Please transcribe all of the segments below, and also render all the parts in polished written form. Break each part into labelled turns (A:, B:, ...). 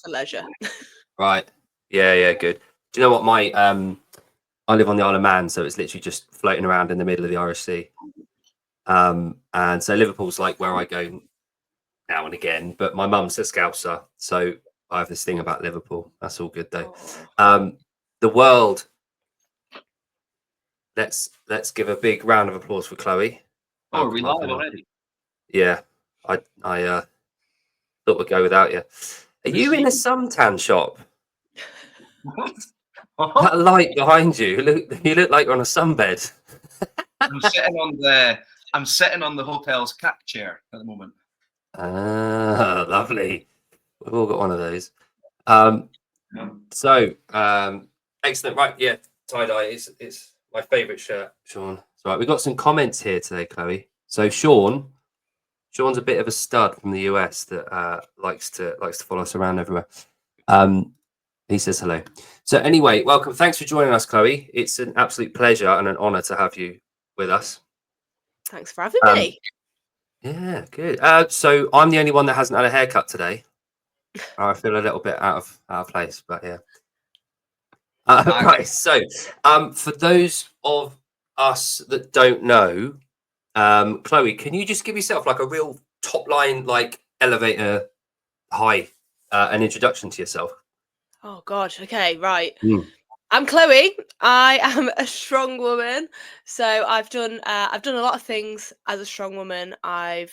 A: for leisure.
B: Right. Yeah, good. Do you know what my I live on the Isle of Man, so it's literally just floating around in the middle of the Irish Sea. And so Liverpool's like where I go now and again, but my mum's a Scouser, so I have this thing about Liverpool. That's all good though. The world. Let's give a big round of applause for Chloe.
C: Oh, are we live already?
B: Yeah, I thought we'd go without you. Are you in a suntan shop?
C: What?
B: That light behind you, you look like you're on a sunbed.
C: I'm sitting on the hotel's cat chair at the moment.
B: Ah, lovely. We've all got one of those. So excellent. Right, yeah, tie-dye it's my favorite shirt, Sean. So right, we've got some comments here today, Chloe. So Sean's a bit of a stud from the US that likes to follow us around everywhere. He says hello. So anyway, welcome. Thanks for joining us, Chloe. It's an absolute pleasure and an honor to have you with us.
A: Thanks for having me.
B: Yeah, good. So I'm the only one that hasn't had a haircut today. I feel a little bit out of place, but yeah. Right. So, for those of us that don't know, Chloe, can you just give yourself like a real top line, like elevator high, an introduction to yourself?
A: Oh God. Okay. Right. I'm Chloe. I am a strong woman. So I've done a lot of things as a strong woman. I've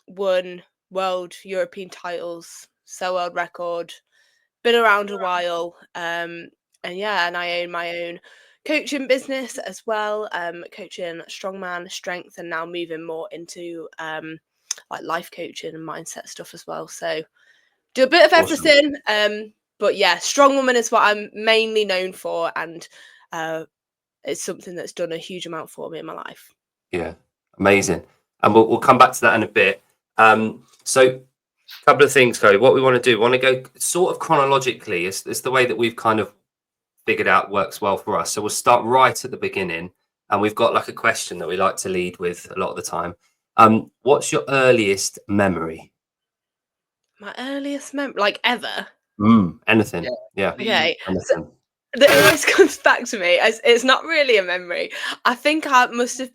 A: won world European titles, so world record, been around a while. And I own my own coaching business as well, coaching strongman, strength, and now moving more into like life coaching and mindset stuff as well. So do a bit of everything. But yeah, strong woman is what I'm mainly known for, and it's something that's done a huge amount for me in my life.
B: Yeah, amazing. And we'll come back to that in a bit. So a couple of things, Chloe. What we want to do, we want to go sort of chronologically. It's the way that we've kind of figured out works well for us. So we'll start right at the beginning, and we've got like a question that we like to lead with a lot of the time. What's your earliest memory?
A: My earliest memory, like ever?
B: Anything. Yeah.
A: Okay.
B: Anything.
A: That always comes back to me as it's not really a memory. I think it must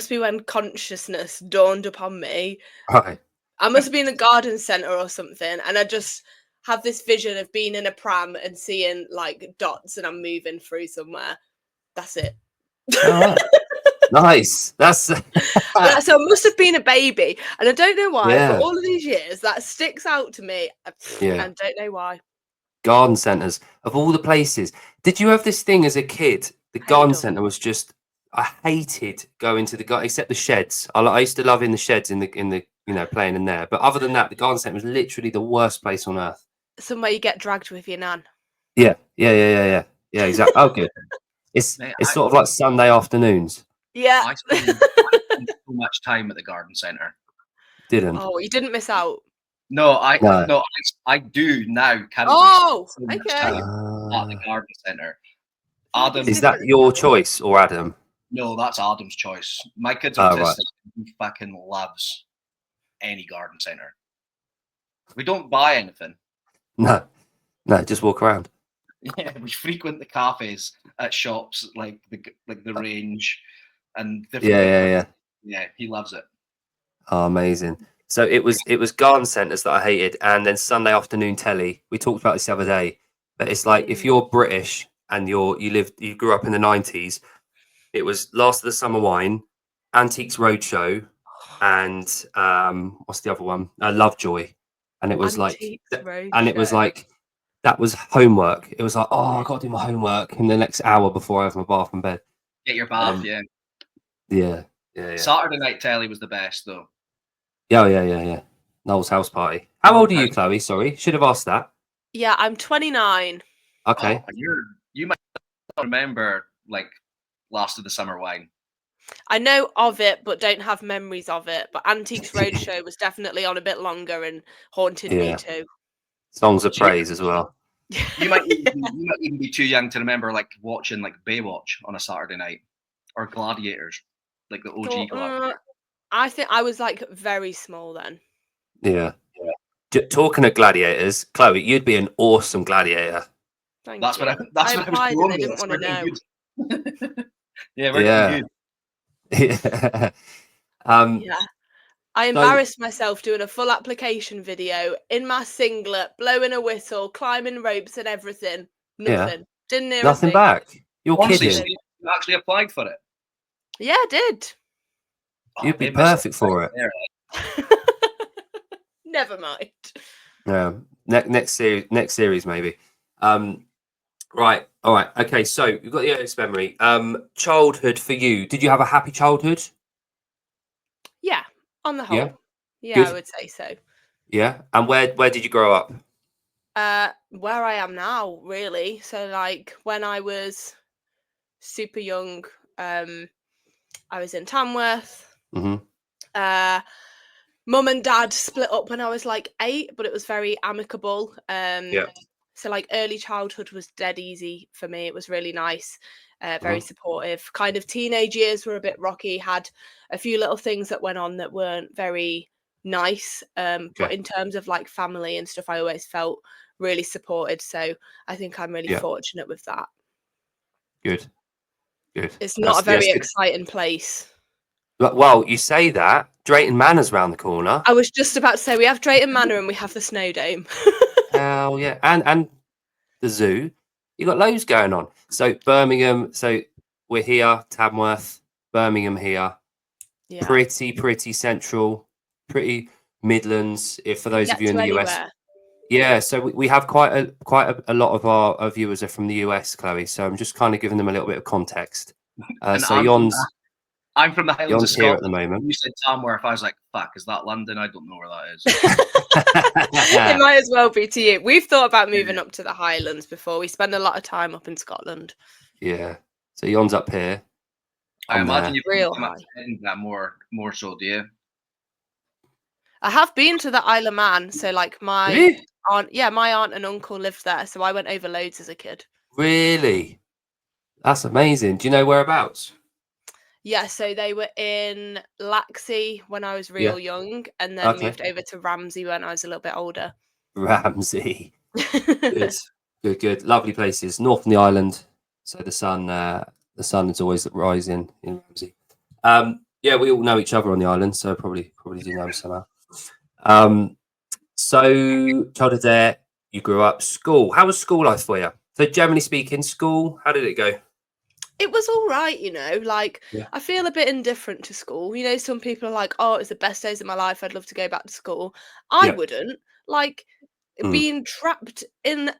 A: be when consciousness dawned upon me.
B: Right.
A: I must have been in a garden centre or something, and I just have this vision of being in a pram and seeing like dots, and I'm moving through somewhere. That's it.
B: Oh, nice. That's
A: so I must have been a baby, and I don't know why.
B: Yeah.
A: For all of these years, that sticks out to me.
B: Yeah.
A: I don't know why.
B: Garden centres of all the places. Did you have this thing as a kid? The garden centre was just. I hated going to the garden, except the sheds. I used to love in the sheds in the playing in there. But other than that, the garden centre was literally the worst place on earth.
A: Somewhere you get dragged with your nan.
B: Yeah, exactly. Oh, good. It's sort of like Sunday afternoons.
A: Yeah.
C: I spent so much time at the garden centre.
B: Didn't.
A: Oh, you didn't miss out.
C: No, I do now.
A: Okay.
C: At the garden centre. Adam,
B: is that your choice or Adam?
C: No, that's Adam's choice. My kid's autistic. He fucking loves any garden centre. We don't buy anything.
B: No, just walk around.
C: Yeah, we frequent the cafes at shops like the Range and different. Yeah, he loves it.
B: Oh, amazing. So it was garden centres that I hated, and then Sunday afternoon telly. We talked about this the other day, but it's like if you're British and you grew up in the 90s, it was Last of the Summer Wine, Antiques Roadshow, and what's the other one? Lovejoy. And it was like that was homework. It was like, oh, I got to do my homework in the next hour before I have my bath and bed.
C: Get your bath,
B: Yeah.
C: Saturday night telly was the best though.
B: Yeah. Noel's house party. How old are you, Chloe? Sorry, should have asked that.
A: Yeah, I'm 29.
B: Okay.
C: Oh, you might remember like Last of the Summer Wine.
A: I know of it, but don't have memories of it. But Antiques Roadshow was definitely on a bit longer and haunted me too.
B: Songs of Praise as well.
C: You might even be too young to remember like watching like Baywatch on a Saturday night or Gladiators, like the OG Gladiators.
A: I think I was like very small then.
B: Yeah. Talking of gladiators, Chloe, you'd be an awesome gladiator.
A: Thank
C: That's
A: you.
C: what I was
A: applied and
C: going
A: they
C: with.
A: didn't want to know.
C: Yeah, we're getting good.
B: Yeah.
A: Yeah. I
B: So-
A: embarrassed myself doing a full application video in my singlet, blowing a whistle, climbing ropes and everything. Nothing. Didn't hear a
B: Nothing
A: thing.
B: back. You're
C: Honestly,
B: kidding.
C: you actually applied for it.
A: Yeah, I did.
B: You'd be
C: they missed
B: perfect for it.
C: there.
A: Never mind.
B: Yeah. Next series maybe. Right. All right. Okay. So you've got the earliest memory. Childhood for you. Did you have a happy childhood?
A: Yeah, on the
B: Yeah.
A: whole. Yeah,
B: Good.
A: I would say so.
B: Yeah. And where did you grow up?
A: Where I am now, really. So like when I was super young, I was in Tamworth.
B: Mm-hmm.
A: Mum and dad split up when I was like 8, but it was very amicable.
B: Yeah.
A: So like early childhood was dead easy for me. It was really nice, very supportive. Kind of teenage years were a bit rocky. Had a few little things that went on that weren't very nice. But in terms of like family and stuff, I always felt really supported. So I think I'm really fortunate with that.
B: Good.
A: It's not a very exciting place.
B: Well, you say that. Drayton Manor's round the corner.
A: I was just about to say we have Drayton Manor and we have the Snow Dome.
B: Oh yeah, and the zoo. You got loads going on. So Birmingham. So we're here, Tamworth, Birmingham here.
A: Yeah.
B: Pretty central, pretty Midlands. If for those of you in the US.
A: Anywhere.
B: Yeah, so we have quite a lot of our viewers are from the US, Chloe. So I'm just kind of giving them a little bit of context. So
C: I'm from the Highlands of
B: Scotland here at the
C: Scotland.
B: moment.
C: You said Tamworth. I was like, fuck, is that London? I don't know where that is.
A: It might as well be to you. We've thought about moving up to the Highlands before. We spend a lot of time up in Scotland.
B: Yeah. So Yon's up here.
C: I imagine you've
A: real
C: come
A: high.
C: up to that more so, do you?
A: I have been to the Isle of Man. So like my aunt and uncle lived there. So I went over loads as a kid.
B: Really? That's amazing. Do you know whereabouts?
A: Yeah, so they were in Laxey when I was real young, and then moved over to Ramsey when I was a little bit older.
B: Ramsey. Good. Lovely places. North on the island. So the sun is always rising in Ramsey. Yeah, we all know each other on the island, so probably do know somehow. So childhood there, you grew up. School. How was school life for you? So generally speaking, school, how did it go?
A: It was all right, like I feel a bit indifferent to school. Some people are like, oh, it's the best days of my life. I'd love to go back to school. I wouldn't. Like being trapped in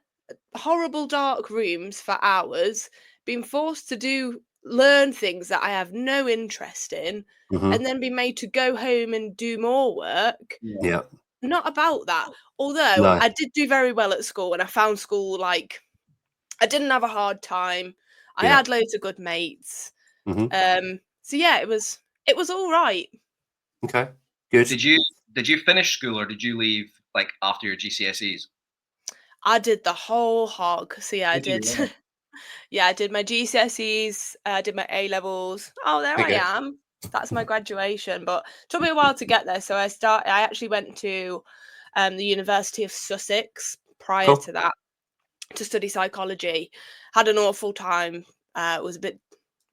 A: horrible dark rooms for hours, being forced to learn things that I have no interest in, and then be made to go home and do more work.
B: Yeah.
A: Not about that. Although I did do very well at school and I found school like I didn't have a hard time. I had loads of good mates. So yeah, it was all right.
B: Okay, good.
C: Did you finish school or did you leave like after your GCSEs?
A: I did the whole hog. So yeah, I did. Yeah, I did my GCSEs. I did my A levels. Oh, there I am. That's my graduation. But it took me a while to get there. So I actually went to the University of Sussex prior to that to study psychology. Had an awful time. Was a bit,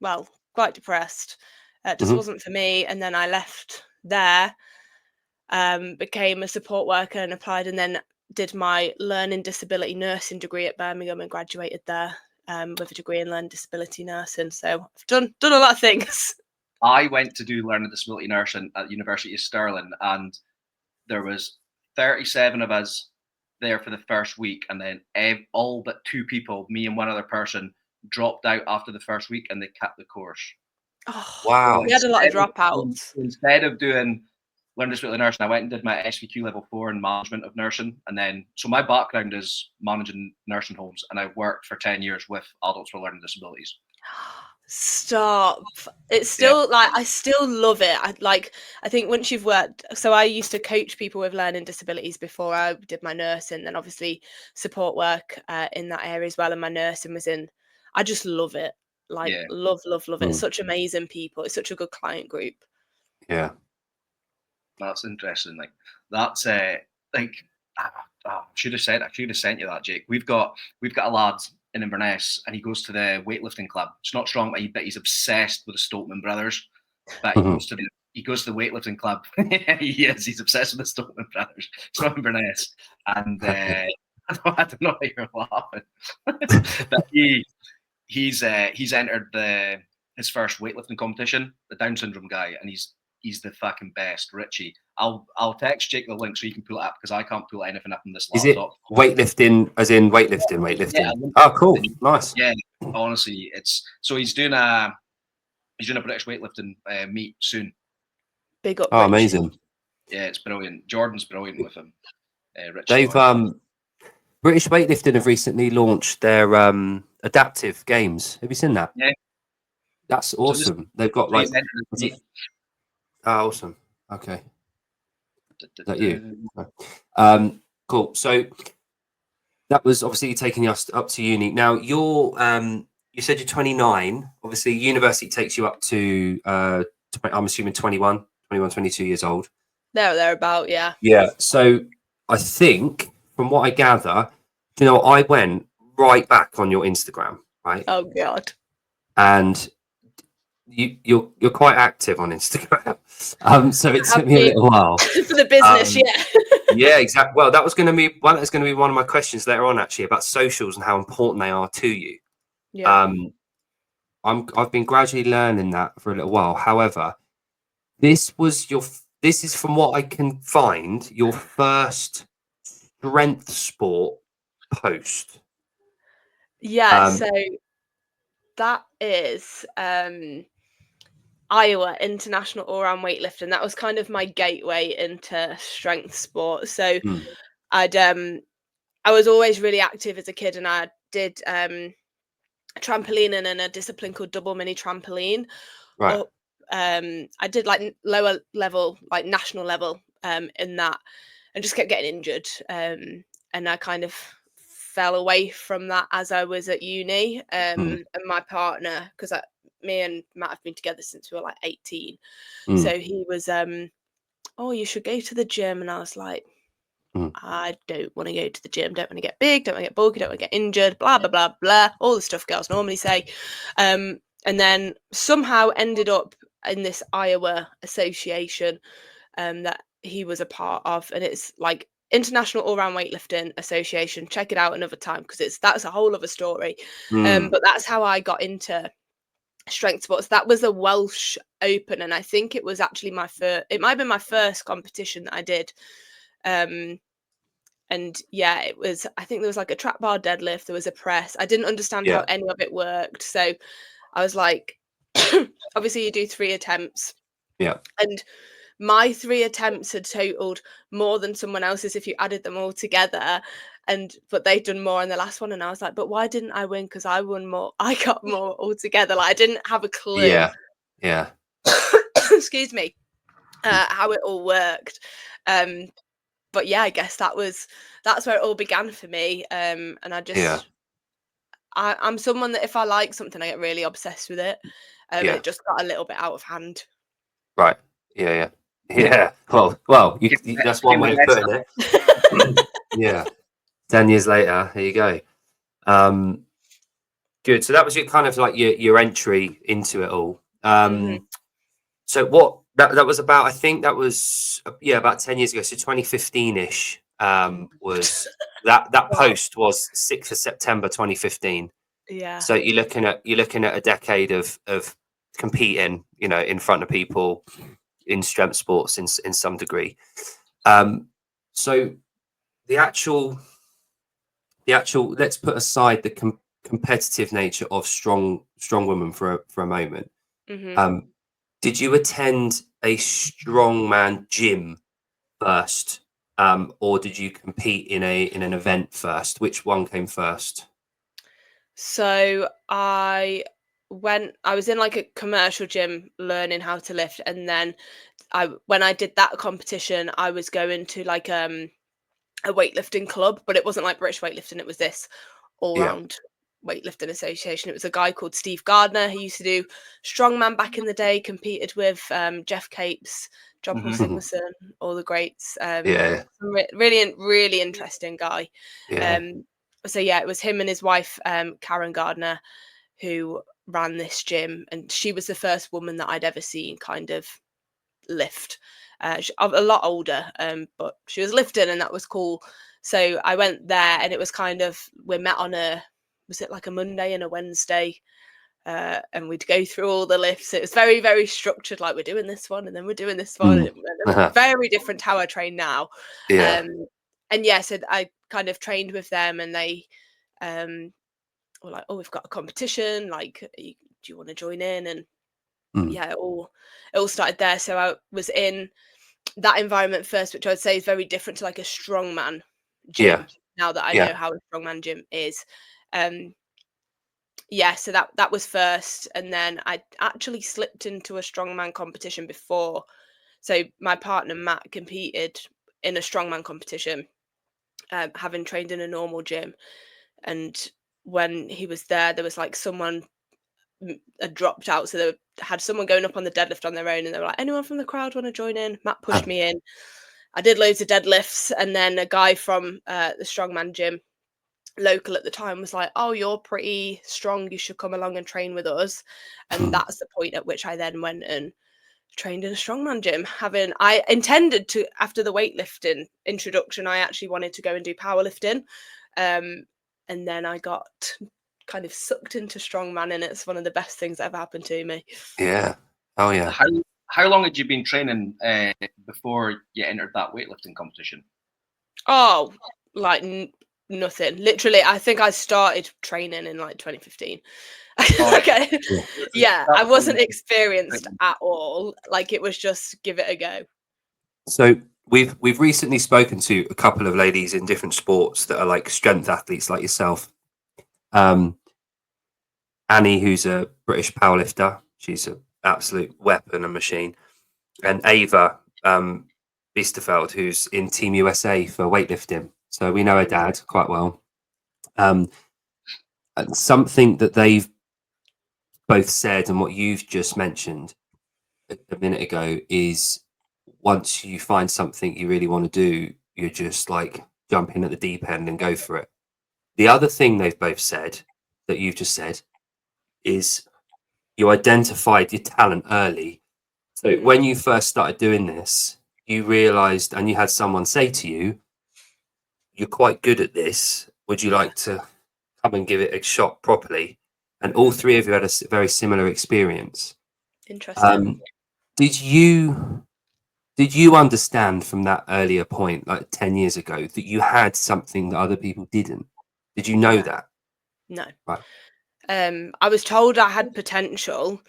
A: quite depressed. It just wasn't for me. And then I left there, became a support worker and applied, and then did my learning disability nursing degree at Birmingham and graduated there with a degree in learning disability nursing. So I've done a lot of things.
C: I went to do learning disability nursing at the University of Stirling, and there was 37 of us there for the first week, and then all but 2 people, me and one other person, dropped out after the first week, and they kept the course.
A: Oh,
B: wow!
A: We had a lot of dropouts.
C: Instead of doing learning disability nursing, I went and did my SVQ level 4 in management of nursing, and then so my background is managing nursing homes, and I worked for 10 years with adults with learning disabilities.
A: Stop. It's still like I still love it. I think once you've worked, so I used to coach people with learning disabilities before I did my nursing, then obviously support work in that area as well, and my nursing was in. I just love it. Love it. Such amazing people. It's such a good client group.
B: Yeah,
C: that's interesting. Like that's like should have said. I should have sent you that, Jake. We've got a lad in Inverness, and he goes to the weightlifting club. It's not strong, but he's obsessed with the Stoltman brothers. But he goes to the weightlifting club. He is. He's obsessed with the Stoltman brothers. It's from Inverness, and I don't know why you're laughing. But he's entered his first weightlifting competition, the Down syndrome guy, and he's the fucking best, Richie. I'll text Jake the link so you can pull it up, because I can't pull anything up on this laptop.
B: Is it weightlifting, as in weightlifting?
C: Yeah,
B: oh, cool, nice.
C: Yeah, honestly, he's doing a British weightlifting meet soon.
A: Big up.
B: Oh, amazing.
C: Yeah, it's brilliant. Jordan's brilliant with him.
B: They've British weightlifting have recently launched their adaptive games. Have you seen that?
C: Yeah,
B: that's awesome. So they've got like. Awesome. Okay. Is that you? Cool. So that was obviously taking us up to uni. Now you said you're 29. Obviously, university takes you up to I'm assuming 21, 22 years old.
A: Thereabout, yeah.
B: Yeah. So I think, from what I gather, I went right back on your Instagram, right?
A: Oh God.
B: And you're quite active on Instagram. So it took me a little while
A: for the business. Yeah.
B: Yeah, exactly. Well, that was going to be one of my questions later on, actually, about socials and how important they are to you.
A: Yeah.
B: I've been gradually learning that for a little while. However, this is, from what I can find, your first strength sport post.
A: Yeah. So that is Iowa International All-Round Weightlifting. That was kind of my gateway into strength sport. So I was always really active as a kid, and I did trampolining in a discipline called double mini trampoline.
B: Right.
A: I did like lower level, like national level in that, and just kept getting injured. And I kind of fell away from that as I was at uni. And my partner, because me and Matt have been together since we were like 18. So he was, oh, you should go to the gym. And I was like, I don't want to go to the gym. Don't want to get big. Don't want to get bulky. Don't want to get injured. Blah, blah, blah, blah. All the stuff girls normally say. And then somehow ended up in this Iowa association that he was a part of. And it's like International All-Round Weightlifting Association. Check it out another time, because that's a whole other story. But that's how I got into strength sports. That was a Welsh Open, and I think it was actually it might have been my first competition that I did. And yeah, it was, I think there was like a trap bar deadlift, there was a press. I didn't understand how any of it worked, so I was like, obviously you do 3 attempts, and my 3 attempts had totaled more than someone else's if you added them all together. But they'd done more in the last one, and I was like, but why didn't I win? Because I won more. I got more altogether. Like, I didn't have a clue.
B: Yeah.
A: Excuse me. How it all worked. But yeah, I guess that's where it all began for me. And I just, I'm someone that if I like something, I get really obsessed with it. It just got a little bit out of hand.
B: Right. Yeah. Well, that's one way of putting it. Yeah. 10 years later, here you go. Good. So that was your kind of like your entry into it all. So what that was about, I think that was about 10 years ago. So 2015-ish was that post was 6th of September 2015.
A: Yeah.
B: So you're looking at a decade of competing, in front of people in strength sports in some degree. So the actual let's put aside the competitive nature of Strongwoman for a moment. Did you attend a strongman gym first, or did you compete in an event first? Which one came first?
A: So I was in like a commercial gym learning how to lift, and then when I did that competition, I was going to like a weightlifting club, but it wasn't like British weightlifting. It was this all round Weightlifting Association. It was a guy called Steve Gardner who used to do strongman back in the day, competed with Jeff Capes, John Paul Sigmarsson, all the greats. Really interesting guy. So yeah, it was him and his wife Karen Gardner who ran this gym, and she was the first woman that I'd ever seen kind of lift. A lot older, but she was lifting, and that was cool. So I went there, and it was kind of, we met on was it like a Monday and a Wednesday, and we'd go through all the lifts. It was very, very structured, like we're doing this one and then we're doing this one. And very different to how I train now. And yeah, so I kind of trained with them, and they were like, oh, we've got a competition, like, do you want to join in? And yeah, it all started there. So I was in that environment first, which I would say is very different to like a strongman gym. Now that I know how a strongman gym is. So that was first, and then I actually slipped into a strongman competition before. So my partner Matt competed in a strongman competition, having trained in a normal gym, and when he was there was like someone had dropped out, so they had someone going up on the deadlift on their own, and they were like, anyone from the crowd want to join in? Matt pushed me in. I did loads of deadlifts, and then a guy from the strongman gym, local at the time, was like, oh, you're pretty strong, you should come along and train with us. And that's the point at which I then went and trained in a strongman gym. I intended to, after the weightlifting introduction, I actually wanted to go and do powerlifting, and then I got kind of sucked into strongman, and it's one of the best things that ever happened to me.
C: How long had you been training before you entered that weightlifting competition?
A: Oh, like nothing. Literally, I think I started training in like 2015. Okay. Yeah, I wasn't experienced at all. Like, it was just give it a go.
B: So we've recently spoken to a couple of ladies in different sports that are like strength athletes like yourself. Annie, who's a British powerlifter, she's an absolute weapon and machine, and Ava Biesterfeld, who's in Team USA for weightlifting. So we know her dad quite well. And something that they've both said, and what you've just mentioned a minute ago, is once you find something you really want to do, you're just like jump in at the deep end and go for it. The other thing they've both said that you've just said is you identified your talent early. So when you first started doing this, you realized, and you had someone say to you, you're quite good at this. Would you like to come and give it a shot properly? And all three of you had a very similar experience.
A: Interesting.
B: Did you understand from that earlier point, like 10 years ago, that you had something that other people didn't? Did you know that?
A: No.
B: Right.
A: I was told I had potential,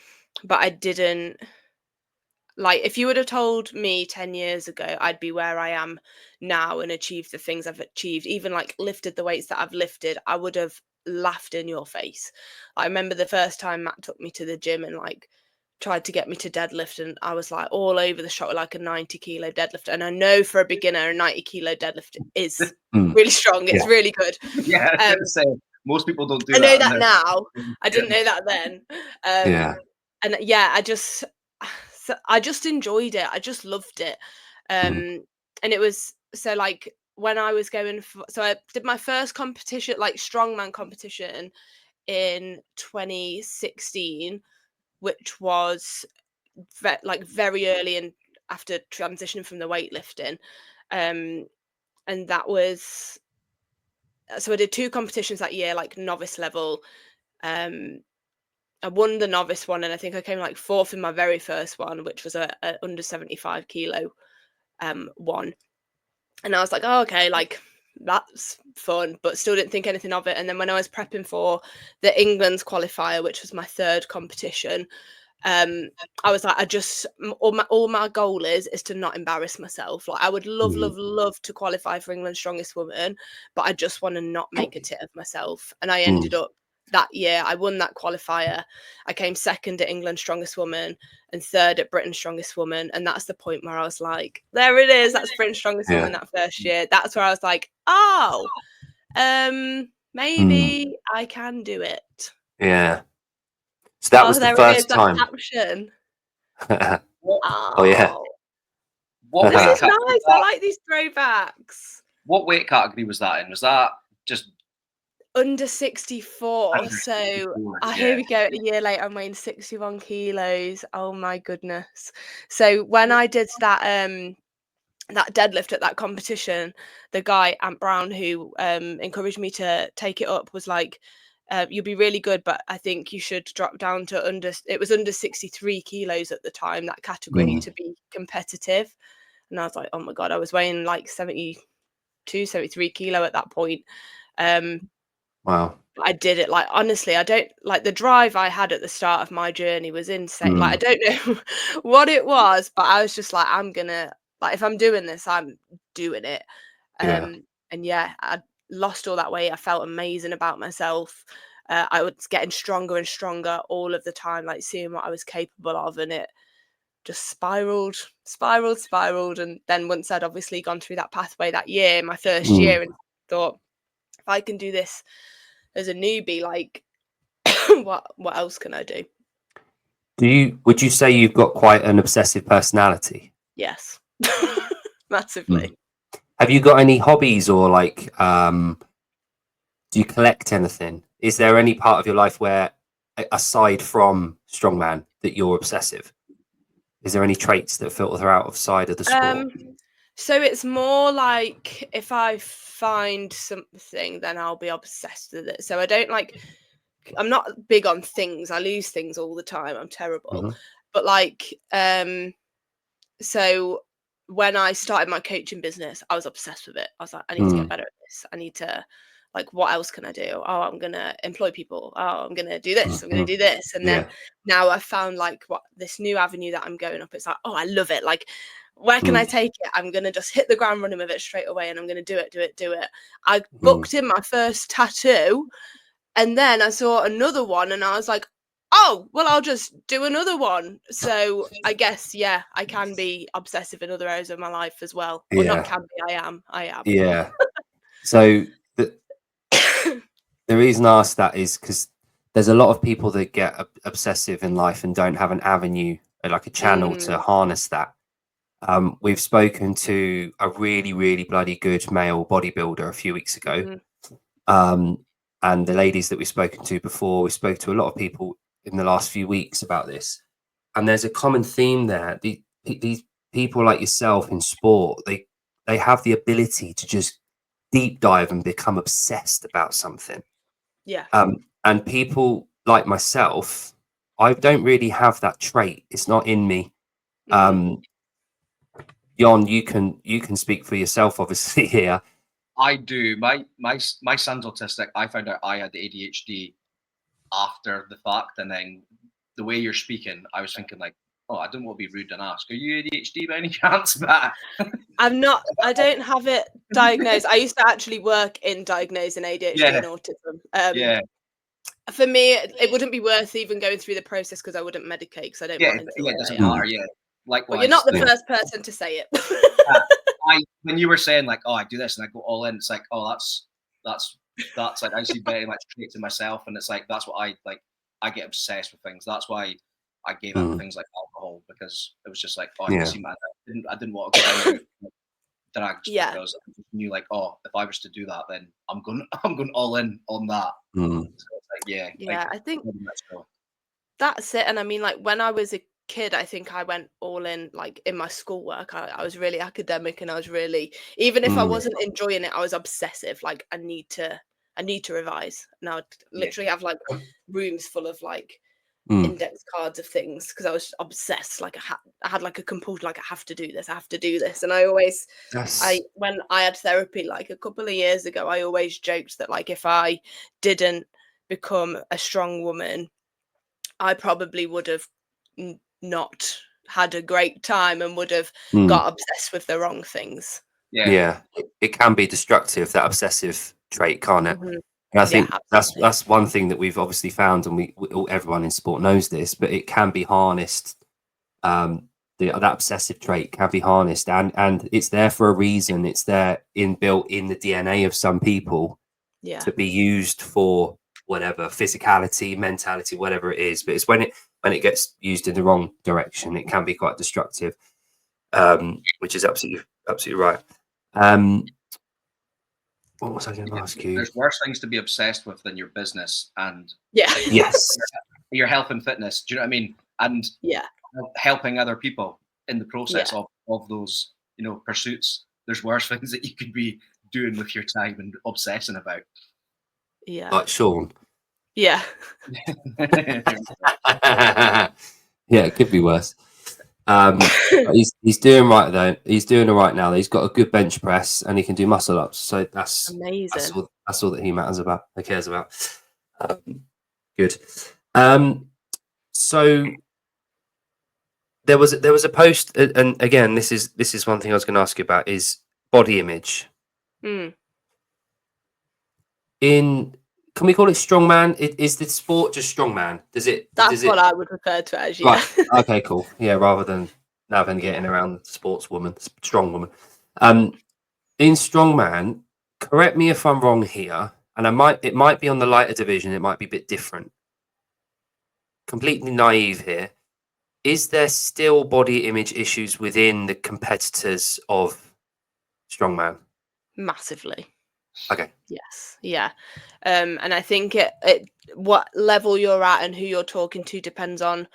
A: but I didn't. Like, if you would have told me 10 years ago I'd be where I am now and achieved the things I've achieved, even like lifted the weights that I've lifted, I would have laughed in your face. I remember the first time Matt took me to the gym and like tried to get me to deadlift, and I was like all over the shop with like a 90-kilo deadlift. And I know for a beginner, a 90-kilo deadlift is really strong. It's really good.
C: Yeah, I was gonna say, most people don't do that.
A: I know that now. I didn't know that then. And yeah, I just enjoyed it. I just loved it. And it was, so like when I was going for, so I did my first competition, like strongman competition, in 2016, which was very early and after transitioning from the weightlifting. And that was, so I did 2 competitions that year, like novice level. I won the novice one, and I think I came like 4th in my very first one, which was a under 75 kilo one. And I was like, oh, okay, like that's fun, but still didn't think anything of it. And then when I was prepping for the England's qualifier, which was my 3rd competition, I was like, all my goal is to not embarrass myself. Like, I would love to qualify for England's Strongest Woman, but I just want to not make a tit of myself. And I ended up, that year I won that qualifier. I came 2nd at England's Strongest Woman and 3rd at Britain's Strongest Woman. And that's the point where I was like, there it is, that's Britain's Strongest Woman that first year. That's where I was like, oh, Maybe I can do it.
B: Yeah. So that was the
A: There it is,
B: first
A: that
B: time.
A: caption.
C: What,
B: Oh yeah.
C: what
A: This
C: weight
A: is
C: category
A: nice. I like these throwbacks.
C: What weight category was that in? Was that just
A: Under 64.
C: under
A: So
C: 64?
A: here we go. A year later, I'm weighing 61 kilos. Oh my goodness. So when I did that that deadlift at that competition, the guy Ant Brown who encouraged me to take it up was like, you'll be really good, but I think you should drop down to under 63 kilos at the time, that category, to be competitive. And I was like, oh my god, I was weighing like 72, 73 kilo at that point.
B: Wow.
A: I did it, like, honestly, I don't like, the drive I had at the start of my journey was insane. Like, I don't know what it was, but I was just like, I'm gonna, like, if I'm doing this, I'm doing it.
B: Yeah.
A: And yeah, I lost all that weight. I felt amazing about myself. I was getting stronger and stronger all of the time, like seeing what I was capable of, and it just spiraled. And then once I'd obviously gone through that pathway that year, my first year, and thought, if I can do this as a newbie, like, what else can I do?
B: Would you say you've got quite an obsessive personality?
A: Yes. Massively.
B: Have you got any hobbies, or like do you collect anything? Is there any part of your life where, aside from strongman, that you're obsessive? Is there any traits that filter out of side of the sport?
A: So it's more like, if I find something, then I'll be obsessed with it. So I don't like, I'm not big on things. I lose things all the time. I'm terrible. But like, so when I started my coaching business, I was obsessed with it. I was like, I need to get better at this. I need to, like, what else can I do? Oh, I'm gonna employ people. Oh, I'm gonna do this. I'm gonna do this. And then now I've found like what this new avenue that I'm going up. It's like, oh, I love it. Like, where can I take it? I'm gonna just hit the ground running with it straight away, and I'm gonna do it. I booked in my first tattoo, and then I saw another one, and I was like, oh, well, I'll just do another one. So I guess, yeah, I can be obsessive in other areas of my life as well. Or not can be, I am.
B: Yeah. So the reason I ask that is because there's a lot of people that get obsessive in life and don't have an avenue, like a channel to harness that. We've spoken to a really, really bloody good male bodybuilder a few weeks ago. And the ladies that we've spoken to before, we spoke to a lot of people in the last few weeks about this. And there's a common theme there. These people like yourself in sport, they have the ability to just deep dive and become obsessed about something.
A: Yeah.
B: And people like myself, I don't really have that trait. It's not in me. Jon, you can speak for yourself, obviously, here.
C: I do. My son's autistic. I found out I had ADHD after the fact, and then the way you're speaking, I was thinking like, oh, I don't want to be rude and ask, are you ADHD by any chance? But
A: I'm not. I don't have it diagnosed. I used to actually work in diagnosing ADHD and autism. For me, it wouldn't be worth even going through the process, because I wouldn't medicate, because I don't want to.
C: It doesn't matter. Yeah, likewise.
A: But you're not the first person to say it.
C: When you were saying like, oh, I do this and I go all in, it's like, oh, that's like actually very much traits in myself, and it's like that's what I like. I get obsessed with things. That's why I gave up things like alcohol, because it was just like, oh, I didn't want to go down drugs, because I knew like, oh, if I was to do that, then I'm going all in on that. So it's like,
A: I think that's it. And I mean, like, when I was a kid, I think I went all in, like, in my schoolwork. I was really academic, and I was really, even if I wasn't enjoying it, I was obsessive. Like, I need to revise. And I would literally have like rooms full of like index cards of things, because I was obsessed. Like, I had like a compulsion, like, I have to do this. And I always, when I had therapy like a couple of years ago, I always joked that, like, if I didn't become a strong woman, I probably would have not had a great time, and would have got obsessed with the wrong things.
B: It can be destructive, that obsessive trait, can't it? And I think that's one thing that we've obviously found, and everyone in sport knows this, but it can be harnessed. That obsessive trait can be harnessed, and it's there for a reason. It's there inbuilt in the DNA of some people,
A: Yeah.
B: to be used for whatever, physicality, mentality, whatever it is. But it's when it gets used in the wrong direction, it can be quite destructive. Which is absolutely right. What was I going to ask you?
C: There's worse things to be obsessed with than your business and
A: Yeah.
B: Yes.
C: your health and fitness. Do you know what I mean? And
A: Yeah.
C: helping other people in the process
A: Yeah.
C: of those, you know, pursuits. There's worse things that you could be doing with your time and obsessing about.
A: Yeah.
B: Like Sean.
A: Yeah.
B: Yeah, it could be worse. But he's doing right though. He's doing all right now. He's got a good bench press and he can do muscle ups. So that's
A: Amazing.
B: That's all that he matters about. He cares about. Good. So there was a post, and again, this is one thing I was going to ask you about is body image. Can we call it strongman? Is the sport just strongman?
A: That's what I would refer to as, yeah.
B: Right. Okay, cool. Yeah, rather than navigating around sportswoman, strong woman. In strongman, correct me if I'm wrong here, and it might be on the lighter division, it might be a bit different. Completely naive here. Is there still body image issues within the competitors of strongman?
A: Massively.
B: Okay.
A: Yes. Yeah. And I think it what level you're at and who you're talking to depends on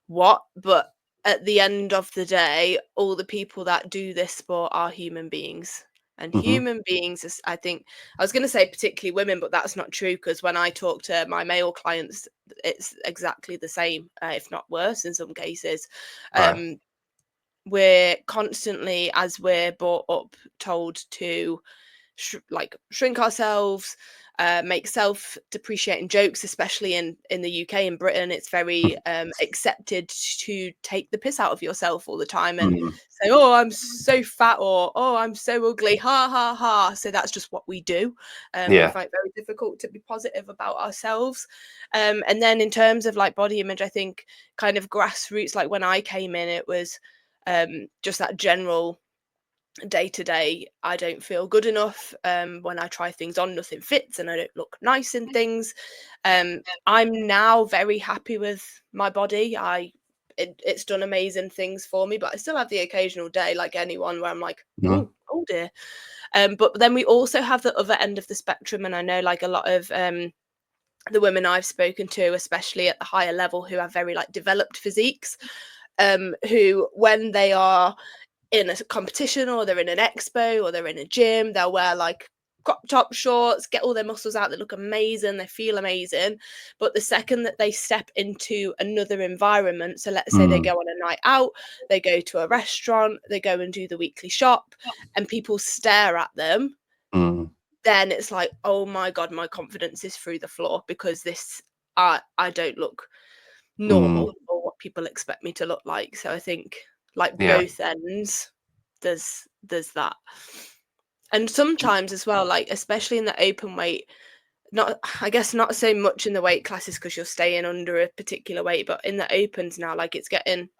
A: what, but at the end of the day, all the people that do this sport are human beings. And human beings is, I think, I was going to say particularly women, but that's not true, because when I talk to my male clients, it's exactly the same, if not worse in some cases.
B: Right.
A: We're constantly, as we're brought up, told to shrink ourselves, make self-depreciating jokes, especially in the UK. In Britain, it's very accepted to take the piss out of yourself all the time and say, oh, I'm so fat, or oh, I'm so ugly, ha ha ha. So that's just what we do. We find it very difficult to be positive about ourselves. And then in terms of like body image, I think kind of grassroots, like when I came in, it was just that general day to day, I don't feel good enough. When I try things on, nothing fits and I don't look nice in things. I'm now very happy with my body. It's done amazing things for me, but I still have the occasional day, like anyone, where I'm like, oh dear. But then we also have the other end of the spectrum, and I know like a lot of the women I've spoken to, especially at the higher level, who have very like developed physiques, who when they are in a competition or they're in an expo or they're in a gym, they'll wear like crop top shorts, get all their muscles out, they look amazing, they feel amazing. But the second that they step into another environment, so let's say they go on a night out, they go to a restaurant, they go and do the weekly shop, and people stare at them, then it's like, oh my god, my confidence is through the floor, because I don't look normal or what people expect me to look like. So I think like both ends, there's that. And sometimes as well, like especially in the open weight, I guess not so much in the weight classes because you're staying under a particular weight, but in the opens now, like it's getting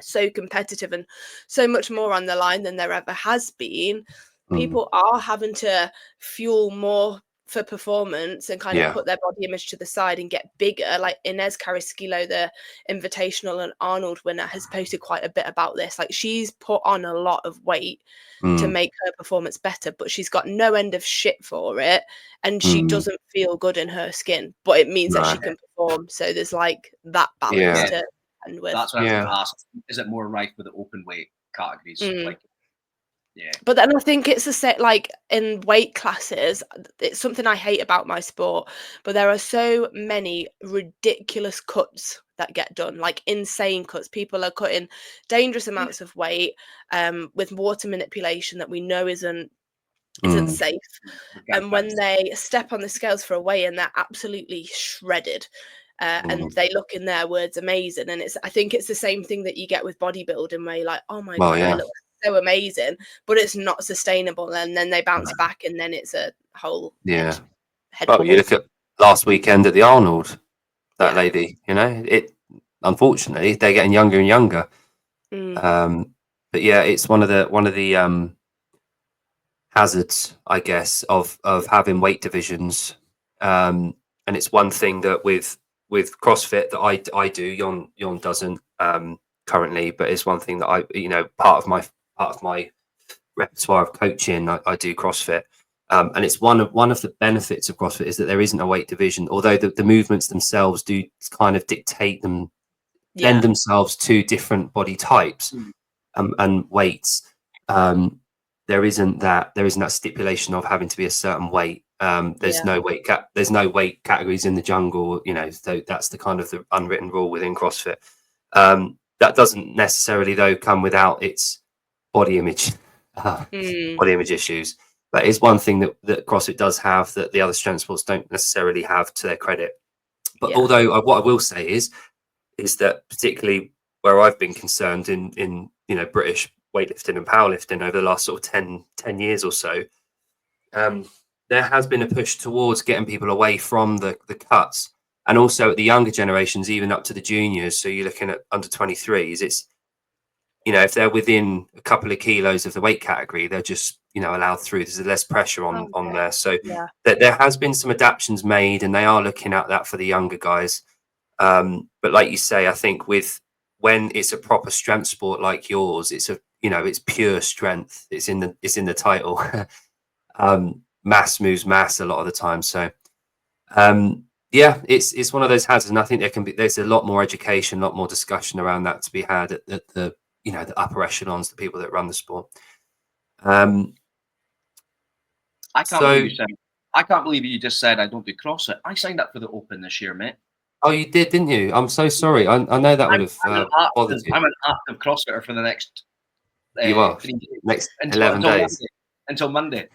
A: so competitive and so much more on the line than there ever has been. People are having to fuel more for performance and kind of put their body image to the side and get bigger. Like Inez Carrasquillo, the Invitational and Arnold winner, has posted quite a bit about this. Like she's put on a lot of weight to make her performance better, but she's got no end of shit for it, and she doesn't feel good in her skin, but it means that she can perform. So there's like that balance to end with.
C: That's what I was going to ask. Is it more rife with the open weight categories? Like,
A: but then I think it's the same, like in weight classes, it's something I hate about my sport, but there are so many ridiculous cuts that get done, like insane cuts. People are cutting dangerous amounts of weight with water manipulation that we know isn't safe. And when they step on the scales for a weigh-in, they're absolutely shredded. And they look, in their words, amazing. And I think it's the same thing that you get with bodybuilding, where you're like, oh my god, I look so amazing, but it's not sustainable, and then they bounce back, and then it's a whole head
B: well, you look at last weekend at the Arnold, that lady, you know, it unfortunately they're getting younger and younger. But yeah, it's one of the hazards, I guess, of having weight divisions. And it's one thing that with CrossFit that I do, Jon doesn't currently, but it's one thing that I, you know, part of my repertoire of coaching, I do CrossFit. And it's one of the benefits of CrossFit is that there isn't a weight division, although the movements themselves do kind of dictate them, lend themselves to different body types and weights. There isn't that stipulation of having to be a certain weight. There's no weight categories in the jungle, you know, so that's the kind of the unwritten rule within CrossFit. That doesn't necessarily though come without its body image issues. But it's one thing that CrossFit does have that the other strength sports don't necessarily have, to their credit. But although what I will say is that particularly where I've been concerned in you know, British weightlifting and powerlifting over the last sort of 10 years or so, there has been a push towards getting people away from the cuts, and also at the younger generations, even up to the juniors. So you're looking at under 23s. It's, you know, if they're within a couple of kilos of the weight category, they're just, you know, allowed through. There's less pressure on there. So there has been some adaptations made, and they are looking at that for the younger guys. But like you say, I think when it's a proper strength sport like yours, it's it's pure strength. It's in the title. Mass moves mass a lot of the time. So it's one of those hazards, and I think there's a lot more education, a lot more discussion around that to be had at the you know, the upper echelons, the people that run the sport. I
C: can't believe you just said I don't do CrossFit. I signed up for the Open this year, mate.
B: Oh, you did, didn't you? I'm so sorry. I know that would have bothered you.
C: I'm an active CrossFitter for the next
B: you are next 11 days
C: until Monday.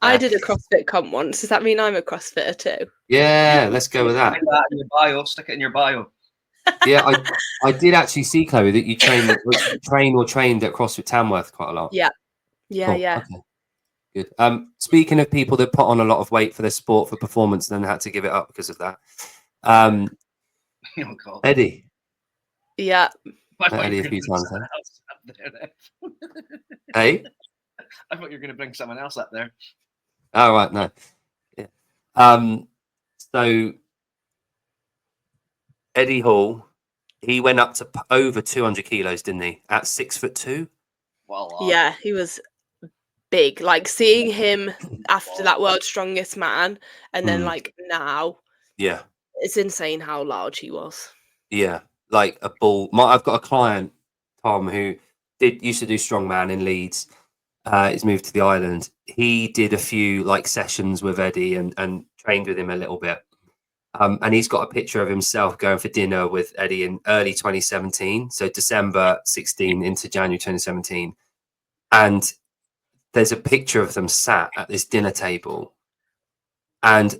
A: I did a CrossFit comp once. Does that mean I'm a CrossFitter too?
B: Yeah, let's go with that.
C: Stick that in your bio. Stick it in your bio.
B: Yeah, I did actually see, Chloe, that you trained at CrossFit Tamworth quite a lot.
A: Yeah.
B: Cool. Okay. Good. Speaking of people that put on a lot of weight for their sport for performance and then had to give it up because of that.
C: Oh God.
B: Eddie.
A: Yeah.
B: Eddie a few times. Hey?
C: I thought you were going to bring someone else up there.
B: Oh, right. No. Yeah. So Eddie Hall, he went up to over 200 kilos, didn't he? At 6'2".
C: Well,
A: yeah, he was big. Like seeing him after that World's Strongest Man, and then like now,
B: yeah,
A: it's insane how large he was.
B: Yeah, like a bull. I've got a client, Tom, who used to do strongman in Leeds. He's moved to the island. He did a few like sessions with Eddie and trained with him a little bit. And he's got a picture of himself going for dinner with Eddie in early 2017. So December 16 into January 2017. And there's a picture of them sat at this dinner table. And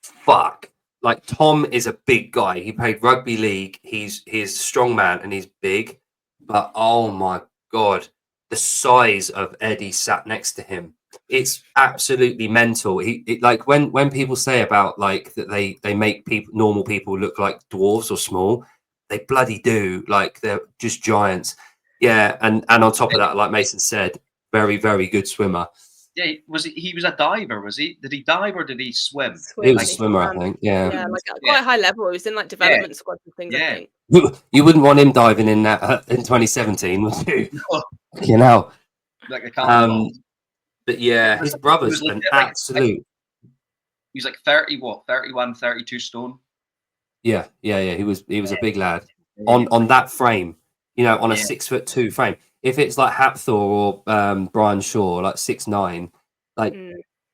B: fuck, like Tom is a big guy. He played rugby league. He's a strong man and he's big. But oh my God, the size of Eddie sat next to him. It's absolutely mental. Like when people say about like that they make normal people look like dwarves or small, they bloody do. Like they're just giants. Yeah, and on top of that, like Mason said, very, very good swimmer.
C: Yeah, he was a diver, was he? Did he dive or did he swim?
B: He was a swimmer, I think. Yeah.
A: Yeah, like at quite a high level. He was in like development squads and things, I think.
B: You wouldn't want him diving in that in 2017, would you?
C: No.
B: You know.
C: Like a
B: but yeah, his brother's an absolute.
C: He's like 31, 32 stone.
B: Yeah. He was a big lad on that frame. You know, on a 6'2" frame. If it's like Hapthor or Brian Shaw, like 6'9", like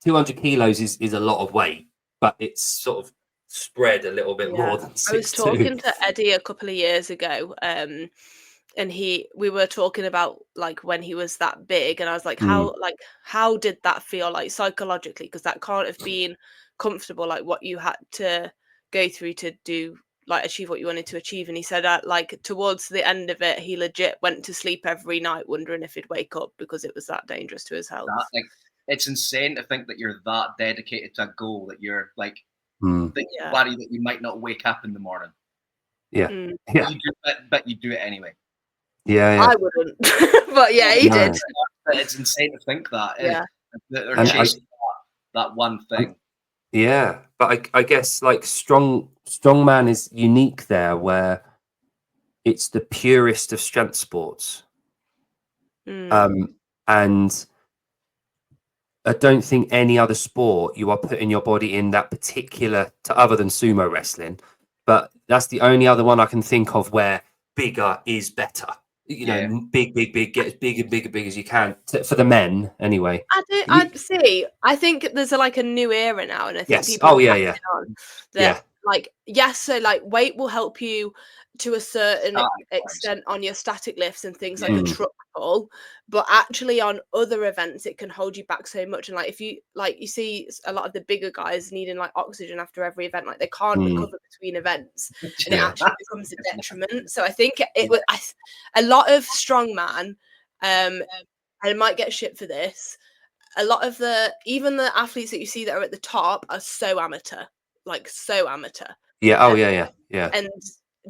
B: 200 kilos is a lot of weight, but it's sort of spread a little bit more than 6'2".
A: I was talking to Eddie a couple of years ago, and we were talking about like when he was that big, and I was like, how did that feel like psychologically? Because that can't have been comfortable, like what you had to go through to do. Like achieve what you wanted to achieve. And he said that like towards the end of it, he legit went to sleep every night wondering if he'd wake up because it was that dangerous to his health.
C: It's insane to think that you're that dedicated to a goal, that you're like that you worry that you might not wake up in the morning.
B: Yeah.
C: But you do it anyway.
B: Yeah.
A: I wouldn't. But yeah, he did.
C: it's insane to think that.
A: Yeah.
C: They're
B: And
C: chasing that one thing.
B: Yeah, but I guess like strongman is unique there, where it's the purest of strength sports. And I don't think any other sport you are putting your body in that particular, other than sumo wrestling, but that's the only other one I can think of where bigger is better. You know, big, get as big and big as you can for the men anyway.
A: I see. I think there's a new era now, and I think
B: Yes.
A: people
B: Oh
A: are
B: yeah.
A: catching on that, like, yes, so like weight will help you to a certain extent on your static lifts and things like a truck pull, but actually on other events it can hold you back so much. And like if you see a lot of the bigger guys needing like oxygen after every event, like they can't recover between events, and it actually becomes a detriment. So I think it was a lot of strongman, and I might get shit for this, a lot of even the athletes that you see that are at the top are so amateur, like so amateur.
B: Yeah. Oh yeah.
A: And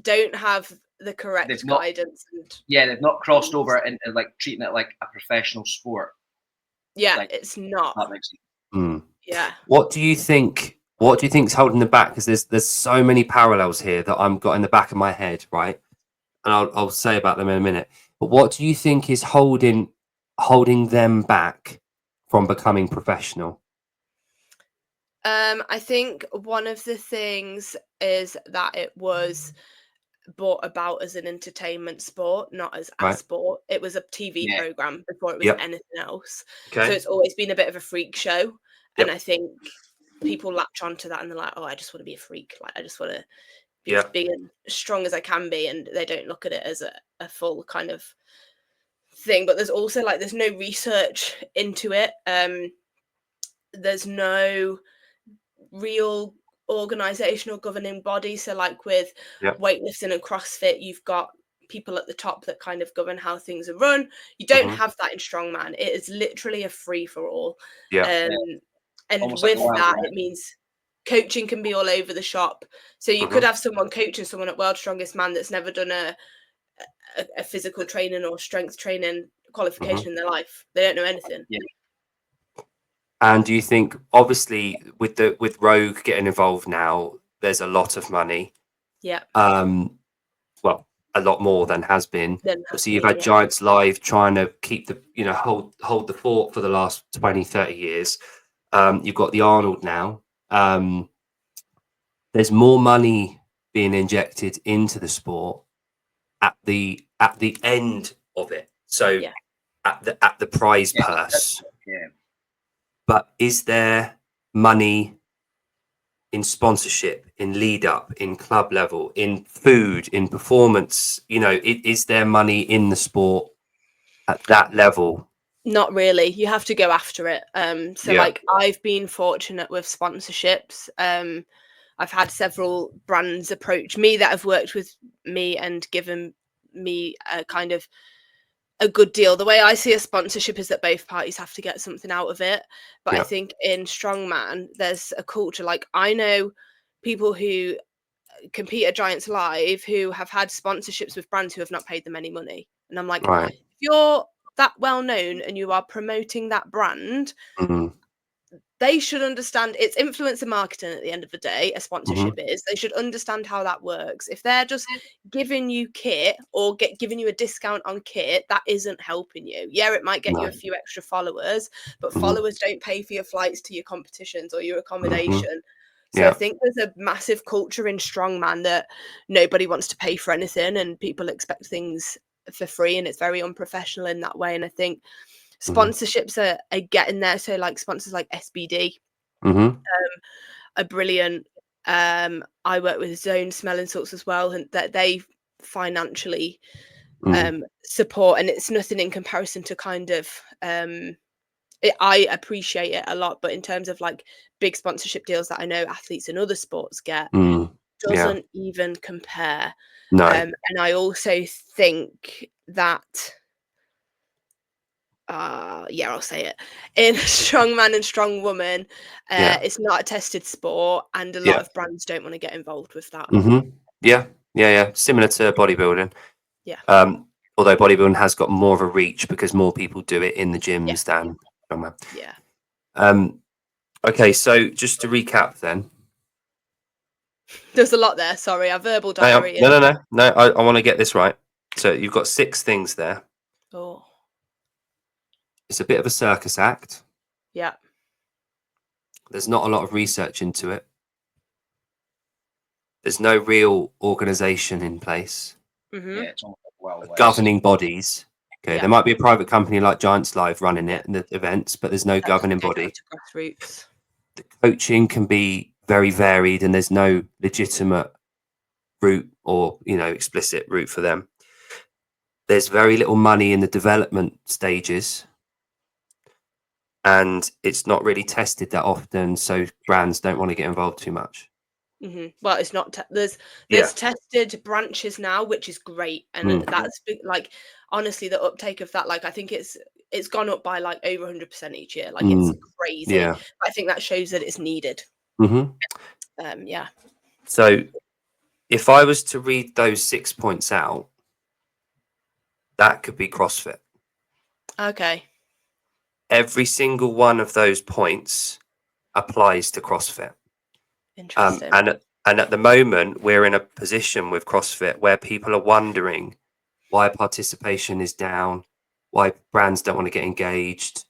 A: don't have the correct guidance.
C: They've not crossed over into like treating it like a professional sport.
A: Yeah,
C: like,
A: it's not.
C: That makes sense.
A: Yeah.
B: What do you think? What do you think's holding them back? Because there's so many parallels here that I'm got in the back of my head, right? And I'll say about them in a minute. But what do you think is holding them back from becoming professional?
A: I think one of the things is that it was brought about as an entertainment sport, not as a sport. It was a TV program before it was anything else.
B: Okay.
A: So it's always been a bit of a freak show. And I think people latch onto that and they're like, oh, I just want to be a freak. Like, I just want to be as big and strong as I can be. And they don't look at it as a full kind of thing. But there's also there's no research into it. There's no real organizational governing body. So like with weightlifting and CrossFit, you've got people at the top that kind of govern how things are run. You don't have that in strongman. It is literally a free for all. And almost with that, it means coaching can be all over the shop. So you could have someone coaching someone at World's Strongest Man that's never done a physical training or strength training qualification in their life. They don't know anything.
B: And do you think, obviously, with Rogue getting involved now, there's a lot of money.
A: Yeah.
B: Well, a lot more than has been. So you've had Giants Live trying to keep hold the fort for the last 20, 30 years. You've got the Arnold now. There's more money being injected into the sport at the end of it. So at the prize purse.
C: Yeah.
B: But is there money in sponsorship, in lead up, in club level, in food, in performance? Is there money in the sport at that level?
A: Not really. You have to go after it. Like I've been fortunate with sponsorships. I've had several brands approach me that have worked with me and given me a kind of a good deal. The way I see a sponsorship is that both parties have to get something out of it. But I think in strongman, there's a culture. Like I know people who compete at Giants Live who have had sponsorships with brands who have not paid them any money. And I'm like, if you're that well known and you are promoting that brand, they should understand it's influencer marketing at the end of the day. A sponsorship is, they should understand how that works. If they're just giving you kit or giving you a discount on kit, that isn't helping you. It might get you a few extra followers, but followers don't pay for your flights to your competitions or your accommodation. So I think there's a massive culture in strongman that nobody wants to pay for anything and people expect things for free, and it's very unprofessional in that way. And I think sponsorships are getting there. So like sponsors like SBD are brilliant. I work with Zone Smelling Salts as well, and that they financially support, and it's nothing in comparison to kind of I appreciate it a lot, but in terms of like big sponsorship deals that I know athletes in other sports get, doesn't even compare. And I also think that I'll say it, in strongman and strongwoman, it's not a tested sport, and a lot of brands don't want to get involved with that.
B: Similar to bodybuilding. Although bodybuilding has got more of a reach because more people do it in the gyms than strongman.
A: Yeah.
B: Okay, so just to recap then.
A: There's a lot there. Sorry, I verbal
B: No,
A: diarrhea.
B: no. I want to get this right. So you've got 6 things there.
A: Oh.
B: It's a bit of a circus act.
A: Yeah.
B: There's not a lot of research into it. There's no real organization in place.
A: Mm-hmm.
C: Yeah, it's almost like
B: Governing bodies. Okay,
A: Yeah.
B: there might be a private company like Giants Live running it and the events, but there's no governing
A: Go
B: body.
A: to grassroots.
B: The coaching can be very varied, and there's no legitimate route or explicit route for them. There's very little money in the development stages, and it's not really tested that often, so brands don't want to get involved too much.
A: Mm-hmm. Well, it's not. There's tested branches now, which is great, and that's like honestly the uptake of that. Like I think it's gone up by like over 100% each year. Like it's crazy.
B: Yeah,
A: I think that shows that it's needed. Yeah.
B: So if I was to read those 6 points out, that could be CrossFit.
A: Okay.
B: Every single one of those points applies to CrossFit.
A: Interesting.
B: And at the moment, we're in a position with CrossFit where people are wondering why participation is down, why brands don't want to get engaged,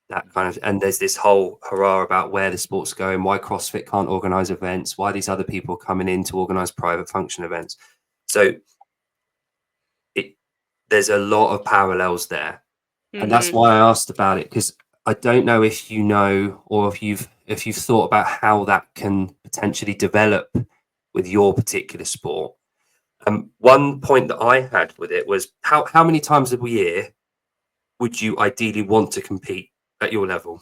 B: that kind of. And there's this whole hurrah about where the sport's going, why CrossFit can't organize events, why these other people are coming in to organize private function events. So there's a lot of parallels there. And that's why I asked about it, because I don't know if you know or if you've thought about how that can potentially develop with your particular sport. One point that I had with it was how many times a year would you ideally want to compete at your level?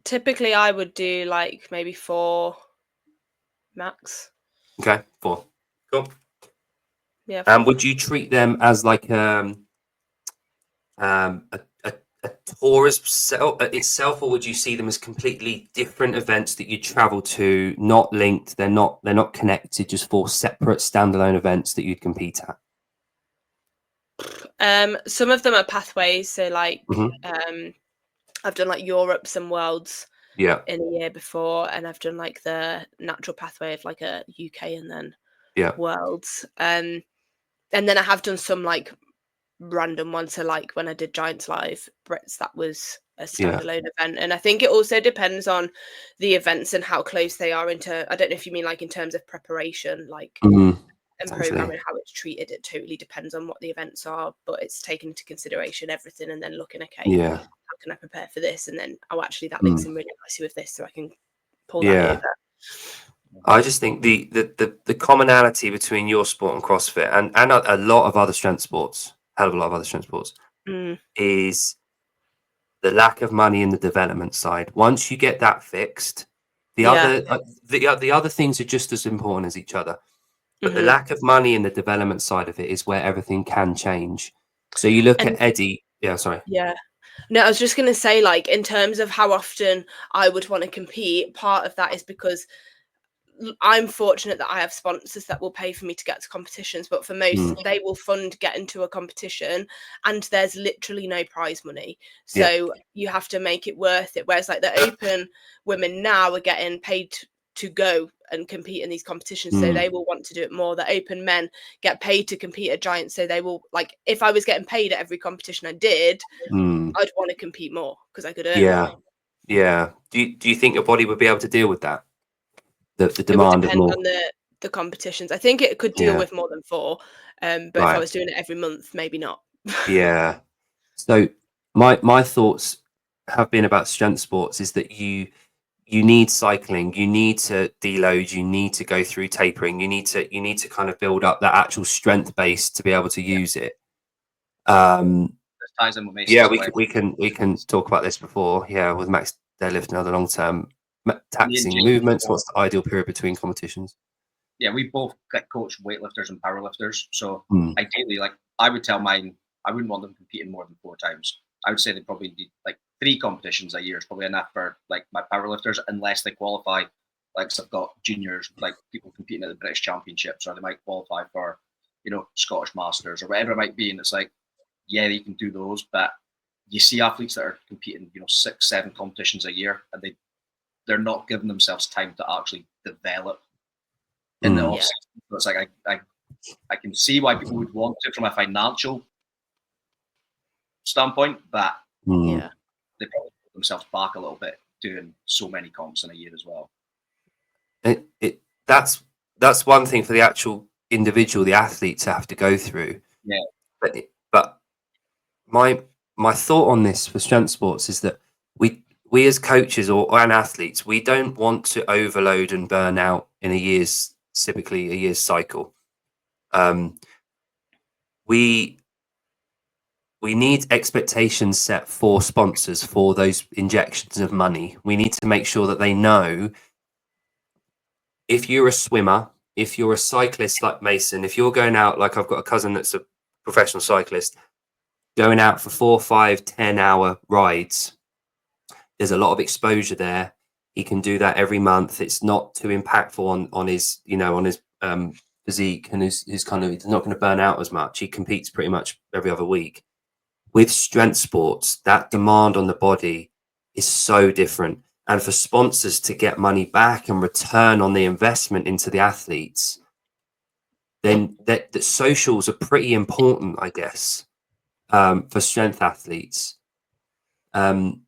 A: Typically, I would do like maybe 4 max.
B: Okay, 4. Cool.
A: Yeah. 4.
B: And would you treat them as like a tour itself, or would you see them as completely different events that you travel to, not linked? They're not connected, just 4 separate standalone events that you'd compete at.
A: Some of them are pathways, so like I've done like Europe's and Worlds in a year before, and I've done like the natural pathway of like a UK and then Worlds, and then I have done some like random ones. So like when I did Giants Live Brits, that was a standalone event, and I think it also depends on the events and how close they are into. I don't know if you mean like in terms of preparation, like and programming, how it's treated. It totally depends on what the events are, but it's taken into consideration everything and then looking, okay, how can I prepare for this, and then actually that links in really nicely with this, so I can pull that over.
B: I just think the commonality between your sport and CrossFit and a lot of other strength sports, hell of a lot of other strength sports, is the lack of money in the development side. Once you get that fixed, the other things are just as important as each other. But the lack of money in the development side of it is where everything can change. So you look at Eddie. Yeah, sorry.
A: Yeah. No, I was just going to say, like, in terms of how often I would want to compete, part of that is because I'm fortunate that I have sponsors that will pay for me to get to competitions, but for most, they will fund getting to a competition, and there's literally no prize money. So you have to make it worth it. Whereas like the open women now are getting paid to go and compete in these competitions, so they will want to do it more. The open men get paid to compete at Giants, so they will, like, if I was getting paid at every competition I did, I'd want to compete more because I could earn more.
B: Yeah. Do you think your body would be able to deal with that? The demand
A: it would
B: of
A: depend
B: more
A: on the competitions. I think it could deal with more than 4, but if I was doing it every month, maybe not.
B: So my thoughts have been about strength sports is that you need cycling, you need to deload, you need to go through tapering, you need to kind of build up that actual strength base to be able to use it.
C: Ties in with
B: we can talk about this before. With max deadlift and other long-term taxing movements. What's the ideal period between competitions?
C: We both get coach weightlifters and powerlifters. So ideally, like I would tell mine, I wouldn't want them competing more than 4 times. I would say they probably need like 3 competitions a year is probably enough for like my powerlifters, unless they qualify. Like, so I've got juniors, like people competing at the British Championships, or they might qualify for Scottish Masters or whatever it might be, and it's like, yeah, you can do those, but you see athletes that are competing, 6, 7 competitions a year, and they're not giving themselves time to actually develop in the off season. So it's like I can see why people would want to from a financial standpoint, but
A: Yeah.
C: they probably put themselves back a little bit doing so many comps in a year as well.
B: That's one thing for the actual individual, the athlete, to have to go through.
C: Yeah.
B: But my thought on this for strength sports is that we as coaches and athletes, we don't want to overload and burn out in typically a year's cycle. We need expectations set for sponsors for those injections of money. We need to make sure that they know, if you're a swimmer, if you're a cyclist like Mason, if you're going out, like I've got a cousin that's a professional cyclist, going out for 4, 5, 10-hour rides, there's a lot of exposure there. He can do that every month. It's not too impactful on his, on his physique, and his kind of, he's not going to burn out as much. He competes pretty much every other week. With strength sports, that demand on the body is so different. And for sponsors to get money back and return on the investment into the athletes, then that socials are pretty important, I guess, for strength athletes. And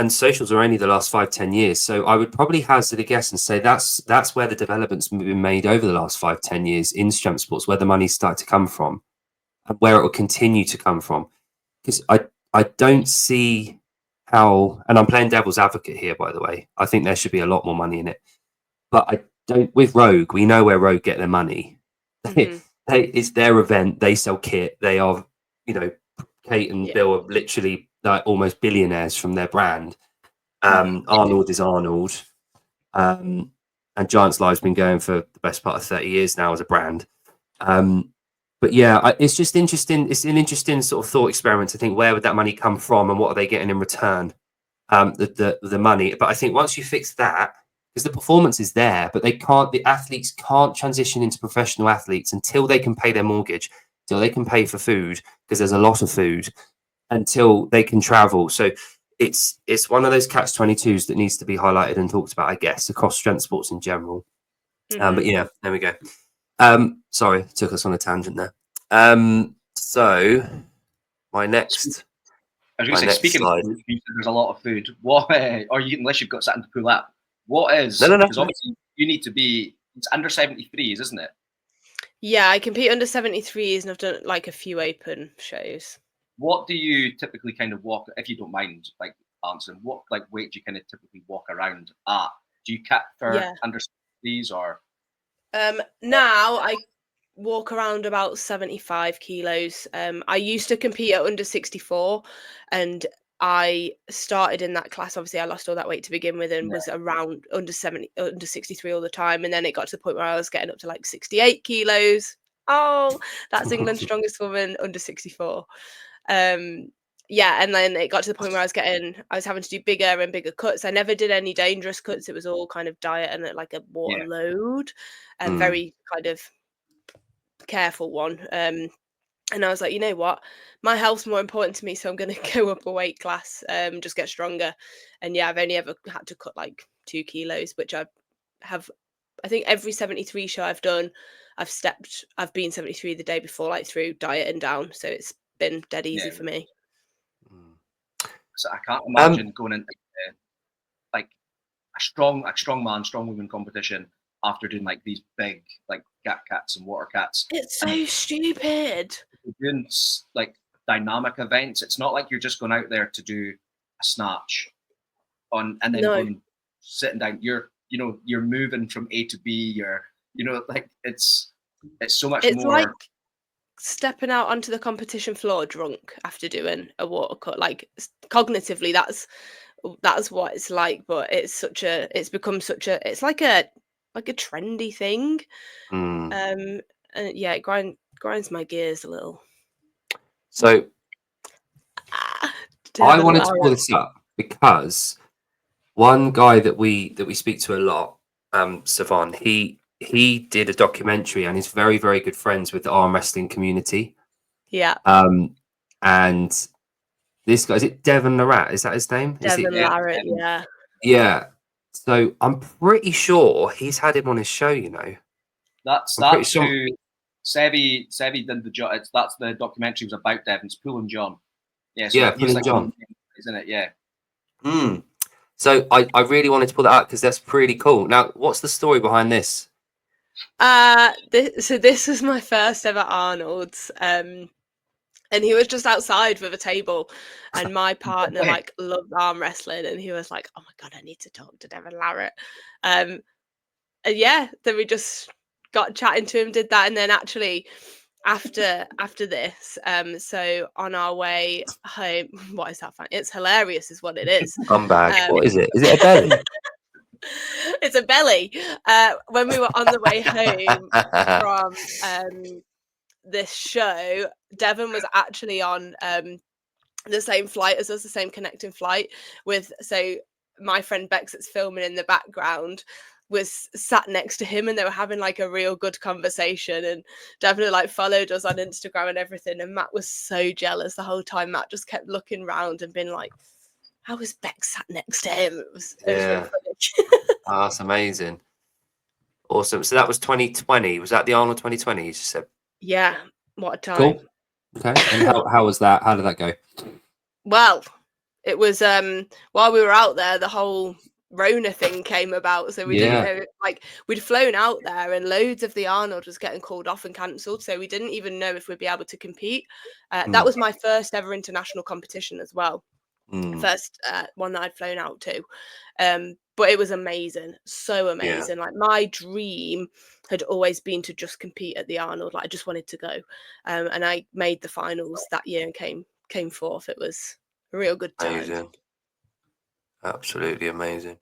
B: socials are only the last 5-10 years. So I would probably hazard a guess and say that's where the development's been made over the last 5-10 years in strength sports, where the money started to come from and where it will continue to come from. Because I don't see how, and I'm playing devil's advocate here, by the way, I think there should be a lot more money in it. But I don't, with Rogue, we know where Rogue get their money. It's their event, they sell kit, they are, Kate and Bill are literally like almost billionaires from their brand. Arnold is Arnold. And Giants Live's been going for the best part of 30 years now as a brand. But yeah, it's just interesting. It's an interesting sort of thought experiment to think, where would that money come from and what are they getting in return? The money. But I think once you fix that, because the performance is there, but the athletes can't transition into professional athletes until they can pay their mortgage, until they can pay for food, because there's a lot of food, until they can travel. So it's one of those catch-22s that needs to be highlighted and talked about, I guess, across strength sports in general. But yeah, there we go. Sorry, took us on a tangent there. So my next,
C: I was going to say, speaking
B: slide.
C: of food, there's a lot of food. What, or you, unless you've got something to pull up, what is?
B: No.
C: Because obviously you need to be. It's under 73s, isn't it?
A: Yeah, I compete under 73s, and I've done like a few open shows.
C: What do you typically kind of walk, if you don't mind, like answering? What like weight do you kind of typically walk around at? Do you cut for under 73s or?
A: Now I walk around about 75 kilos. I used to compete at under 64, and I started in that class. Obviously, I lost all that weight to begin with and was around under 63 all the time. And then it got to the point where I was getting up to like 68 kilos. Oh, that's England's strongest woman under 64. Yeah, and then it got to the point where I was having to do bigger and bigger cuts. I never did any dangerous cuts. It was all kind of diet and like a water load, and very kind of careful one. And I was like, you know what, my health's more important to me, so I'm going to go up a weight class, just get stronger. And yeah, I've only ever had to cut like 2 kilos, which I think every 73 show I've done, I've been 73 the day before, like through diet and down, so it's been dead easy for me.
C: So I can't imagine going into like a strong woman competition after doing like these big like gap cats and water cats.
A: It's so stupid.
C: Doing like dynamic events. It's not like you're just going out there to do a snatch and then going, sitting down. You're moving from A to B. You're like it's so much more.
A: It's like stepping out onto the competition floor drunk after doing a water cut. Like cognitively, that's what it's like. But it's like a trendy thing. And yeah, it grinds my gears a little.
B: So I wanted to pull this up because one guy that we speak to a lot, Savon, he he did a documentary, and he's very, very good friends with the arm wrestling community.
A: Yeah.
B: And this guy, is it Devon Larratt? Is that his name?
A: Devon Larratt, yeah.
B: Yeah. So I'm pretty sure he's had him on his show, you know.
C: That's who Sevi did that's the documentary was about Devon's Pool and John. Yeah, so
B: Pool and John.
C: Isn't it? Yeah.
B: So I really wanted to pull that out because that's pretty cool. Now, what's the story behind this?
A: This was my first ever Arnold's. And he was just outside with a table, and my partner like loved arm wrestling, and he was like, "Oh my god, I need to talk to Devon Larratt." And yeah, then we just got chatting to him, did that, and then actually after this, so on our way home, what is that? It's hilarious, is what it is.
B: Bag. What is it? Is it a belly?
A: It's a belly. When we were on the way home from this show, Devon was actually on the same flight as us, the same connecting flight with, so my friend Bex that's filming in the background was sat next to him, and they were having like a real good conversation, and Devon like followed us on Instagram and everything, and Matt was so jealous the whole time. Matt just kept looking around and being like, how was Bex sat next to him? It was really funny.
B: Oh, that's amazing. Awesome. So that was 2020. Was that the Arnold 2020 you just said?
A: Yeah, what a time.
B: Cool. Okay. And how was that? How did that go?
A: Well, it was while we were out there, the whole Rona thing came about, so we didn't know, like, we'd flown out there and loads of the Arnold was getting called off and cancelled, so we didn't even know if we'd be able to compete. That was my first ever international competition as well. First one that I'd flown out to, but it was amazing, so amazing. Like, my dream had always been to just compete at the Arnold. Like, I just wanted to go, and I made the finals that year and came fourth. It was a real good time.
B: Amazing. Absolutely amazing.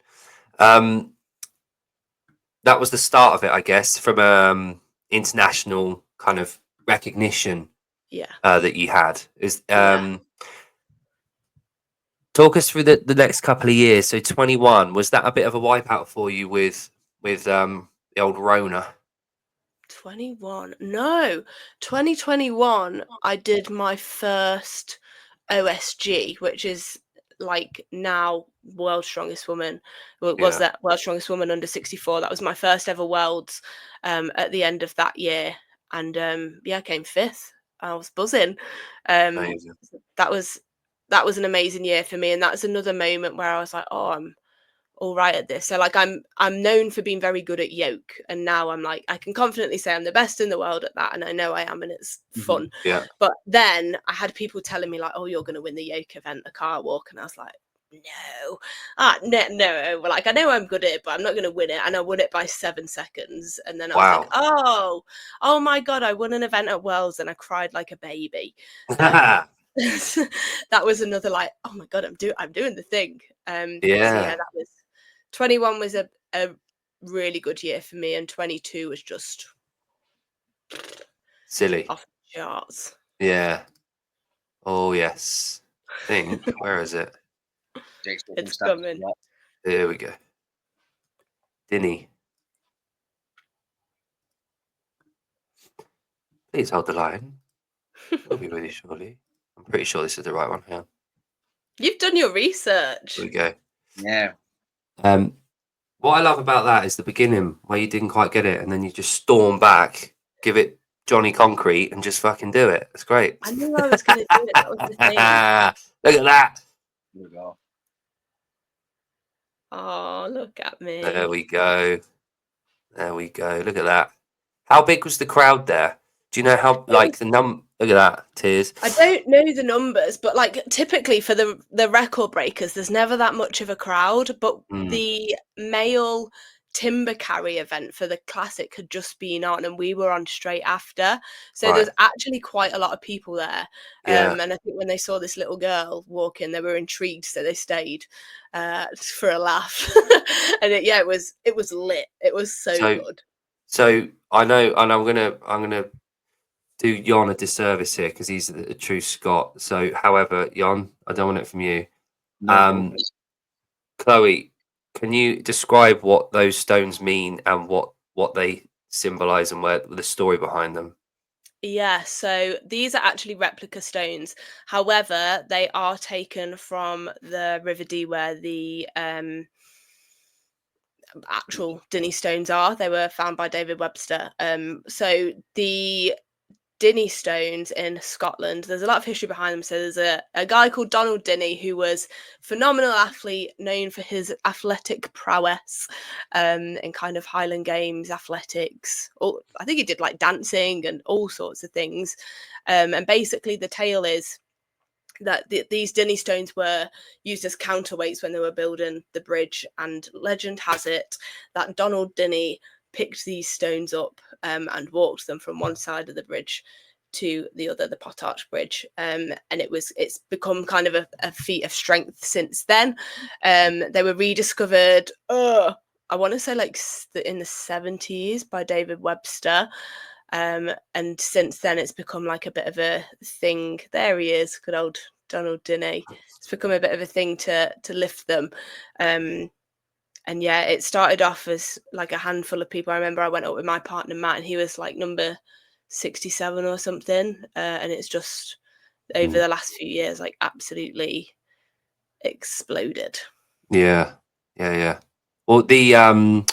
B: That was the start of it, I guess, from international kind of recognition that you had. Talk us through the next couple of years. So 21, was that a bit of a wipeout for you with the old Rona?
A: 21, no, 2021 I did my first OSG, which is like now World's Strongest Woman. Was that World's Strongest Woman under 64? That was my first ever Worlds at the end of that year, and I came fifth. I was buzzing. That was an amazing year for me, and that's another moment where I was like, oh, I'm all right at this. So like, I'm known for being very good at yoke, and now I'm like, I can confidently say I'm the best in the world at that, and I know I am, and it's fun. But then I had people telling me like, oh, you're going to win the yoke event, the car walk, and I was like, no, like, I know I'm good at it, but I'm not going to win it. And I won it by 7 seconds, and then I was like, oh my god, I won an event at Worlds, and I cried like a baby. That was another like, oh my god, I'm doing the thing. So that was 21 was a really good year for me, and 22 was just
B: silly,
A: off the charts.
B: Yeah. Oh yes. I think where is it?
A: It's coming.
B: There we go. Dinnie. Please hold the line. It'll be really shortly. I'm pretty sure this is the right one here.
A: You've done your research.
B: There we go.
C: Yeah.
B: What I love about that is the beginning where you didn't quite get it, and then you just storm back, give it Johnny Concrete, and just fucking do it. It's great.
A: I knew I was going to do it. That was the thing.
B: Look at that.
C: There we go.
A: Oh, look at me.
B: There we go. There we go. Look at that. How big was the crowd there? Do you know how, like, the look at that, tears.
A: I don't know the numbers, but like, typically for the record breakers, there's never that much of a crowd, but the male timber carry event for the classic had just been on, and we were on straight after, so there's actually quite a lot of people there. And I think when they saw this little girl walk in, they were intrigued, so they stayed for a laugh. And it was lit. It was so good.
B: So I know, and I'm gonna do Jon a disservice here because he's a true Scot. So, however, Jon, I don't want it from you. Chloe, can you describe what those stones mean and what they symbolise and where the story behind them?
A: Yeah, so these are actually replica stones. However, they are taken from the River Dee where the actual Dinnie stones are. They were found by David Webster. So the Dinnie stones in Scotland, there's a lot of history behind them. So there's a guy called Donald Dinnie who was phenomenal athlete, known for his athletic prowess in kind of Highland Games athletics. I think he did like dancing and all sorts of things. And basically the tale is that these Dinnie stones were used as counterweights when they were building the bridge, and legend has it that Donald Dinnie picked these stones up and walked them from one side of the bridge to the other, the Potarch Bridge, and it's become kind of a feat of strength since then. They were rediscovered, I want to say like in the 70s by David Webster. And since then it's become like a bit of a thing. There he is, good old Donald Dinnie. It's become a bit of a thing to lift them. And yeah, it started off as like a handful of people. I remember I went up with my partner Matt, and he was like number 67 or something. And it's just over the last few years, like absolutely exploded.
B: Yeah. Well, the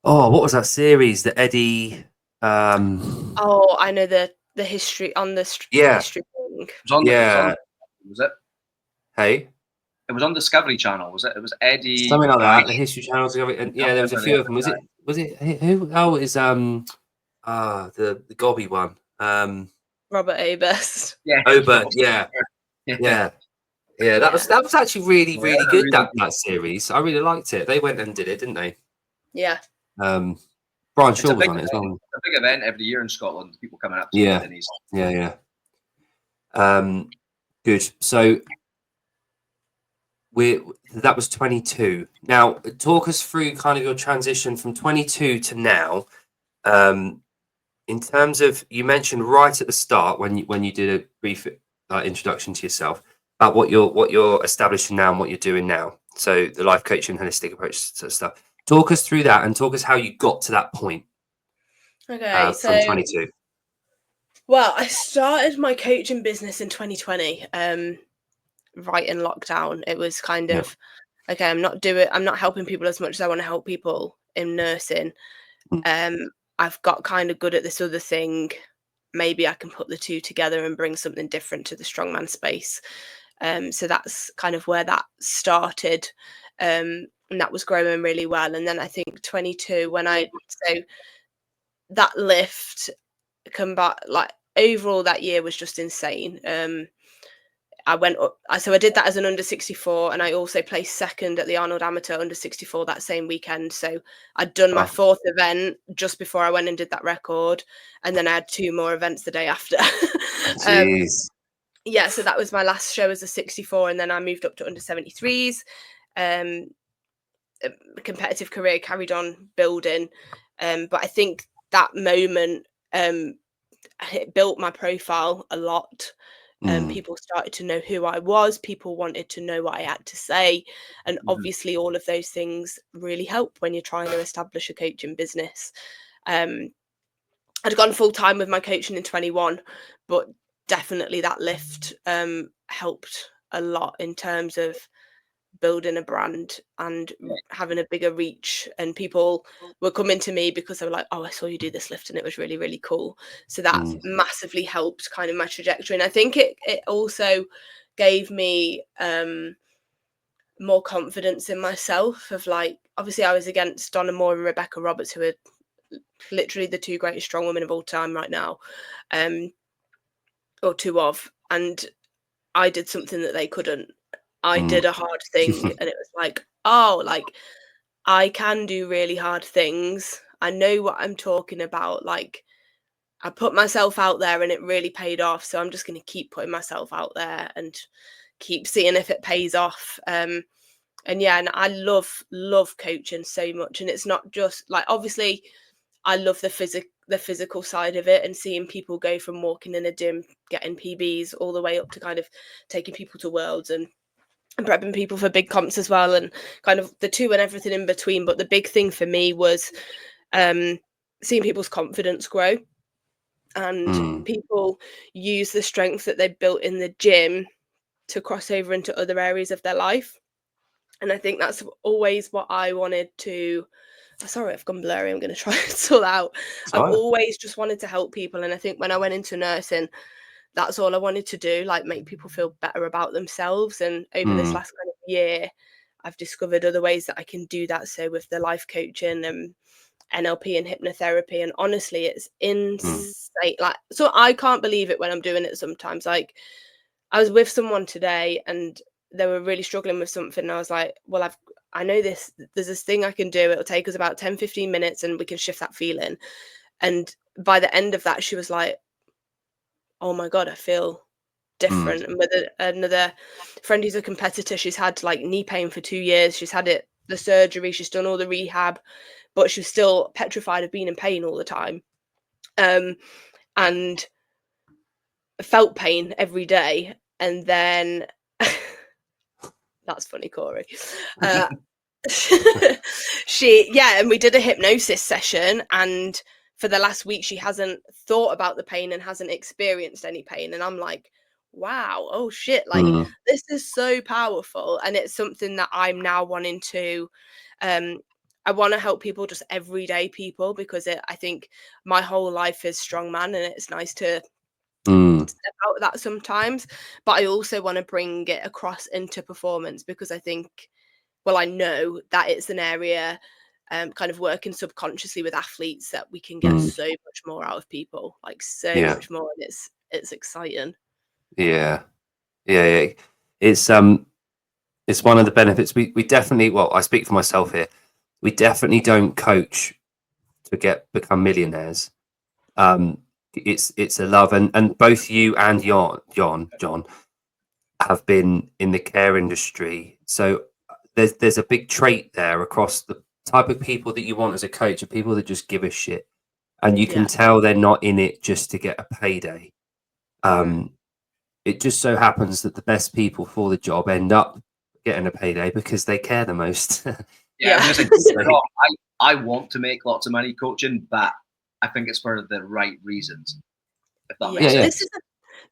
B: what was that series? The Eddie.
A: Oh, I know the history on the history thing.
C: It was on was it?
B: Hey.
C: It was on Discovery Channel, was it? It was Eddie.
B: Something like that. The History Channel. And yeah, there was a few of them. Was it who? Oh, it's the Gobby one.
A: Robert Oberst.
C: Yeah.
B: Obert. Yeah. That was actually really good. That series. I really liked it. They went and did it, didn't they?
A: Yeah.
B: Brian Shaw was on it as well.
C: It's a big event every year in Scotland. People coming up.
B: Yeah. Good. So that was 22. Now, talk us through kind of your transition from 22 to now. In terms of, you mentioned right at the start when you did a brief introduction to yourself about what you're establishing now and what you're doing now. So the life coaching, holistic approach to stuff. Talk us through that and talk us how you got to that point.
A: Okay,
B: from 22.
A: Well, I started my coaching business in 2020. Right in lockdown. It was kind of okay, I'm not helping people as much as I want to help people in nursing. I've got kind of good at this other thing. Maybe I can put the two together and bring something different to the strongman space. So that's kind of where that started. And that was growing really well. And then I think 22 so that lift come back, like overall that year was just insane. I went up, so I did that as an under 64, and I also placed second at the Arnold Amateur under 64 that same weekend. So I'd done my fourth event just before I went and did that record, and then I had 2 more events the day after.
B: Jeez.
A: Yeah, so that was my last show as a 64, and then I moved up to under 73s. Competitive career carried on building, but I think that moment it built my profile a lot. People started to know who I was. People wanted to know what I had to say. And obviously all of those things really help when you're trying to establish a coaching business. I'd gone full time with my coaching in 21, but definitely that lift helped a lot in terms of building a brand and having a bigger reach, and people were coming to me because they were like, oh, I saw you do this lift and it was really, really cool. So that massively helped kind of my trajectory. And I think it also gave me more confidence in myself of like, obviously I was against Donna Moore and Rebecca Roberts, who are literally the 2 greatest strong women of all time right now, or 2 of, and I did something that they couldn't. I did a hard thing and it was like, oh, like I can do really hard things. I know what I'm talking about. Like I put myself out there and it really paid off. So I'm just going to keep putting myself out there and keep seeing if it pays off. And yeah, and I love coaching so much. And it's not just like, obviously I love the physical side of it and seeing people go from walking in a gym, getting PBs all the way up to kind of taking people to worlds and prepping people for big comps as well, and kind of the 2 and everything in between. But the big thing for me was seeing people's confidence grow, and people use the strength that they've built in the gym to cross over into other areas of their life. And I think that's always what I wanted to. Sorry, I've gone blurry. I'm going to try and sort out. I've always just wanted to help people. And I think when I went into nursing, that's all I wanted to do, like make people feel better about themselves. And over this last kind of year, I've discovered other ways that I can do that. So with the life coaching and NLP and hypnotherapy, and honestly, it's insane. Like, so I can't believe it when I'm doing it sometimes. Like, I was with someone today and they were really struggling with something, and I was like, well, I know there's this thing I can do. It'll take us about 10-15 minutes and we can shift that feeling. And by the end of that, she was like, oh my God, I feel different. And with another friend who's a competitor, she's had like knee pain for 2 years. She's had the surgery, she's done all the rehab, but she was still petrified of being in pain all the time. And felt pain every day. And then that's funny, Corey. And we did a hypnosis session, and for the last week she hasn't thought about the pain and hasn't experienced any pain. And I'm like, wow, oh shit, like this is so powerful. And it's something that I'm now wanting to I want to help people, just everyday people, because I think my whole life is strongman, and it's nice to step out of that sometimes. But I also want to bring it across into performance, because I think, well, I know that it's an area kind of working subconsciously with athletes that we can get so much more out of people, like so much more, and it's exciting.
B: Yeah. It's one of the benefits. We definitely, well, I speak for myself here, we definitely don't coach to become millionaires. It's a love, and both you and John have been in the care industry, so there's a big trait there across the type of people that you want as a coach, are people that just give a shit, and you can tell they're not in it just to get a payday. It just so happens that the best people for the job end up getting a payday because they care the most.
C: I want to make lots of money coaching, but I think it's for the right reasons. If that makes sense.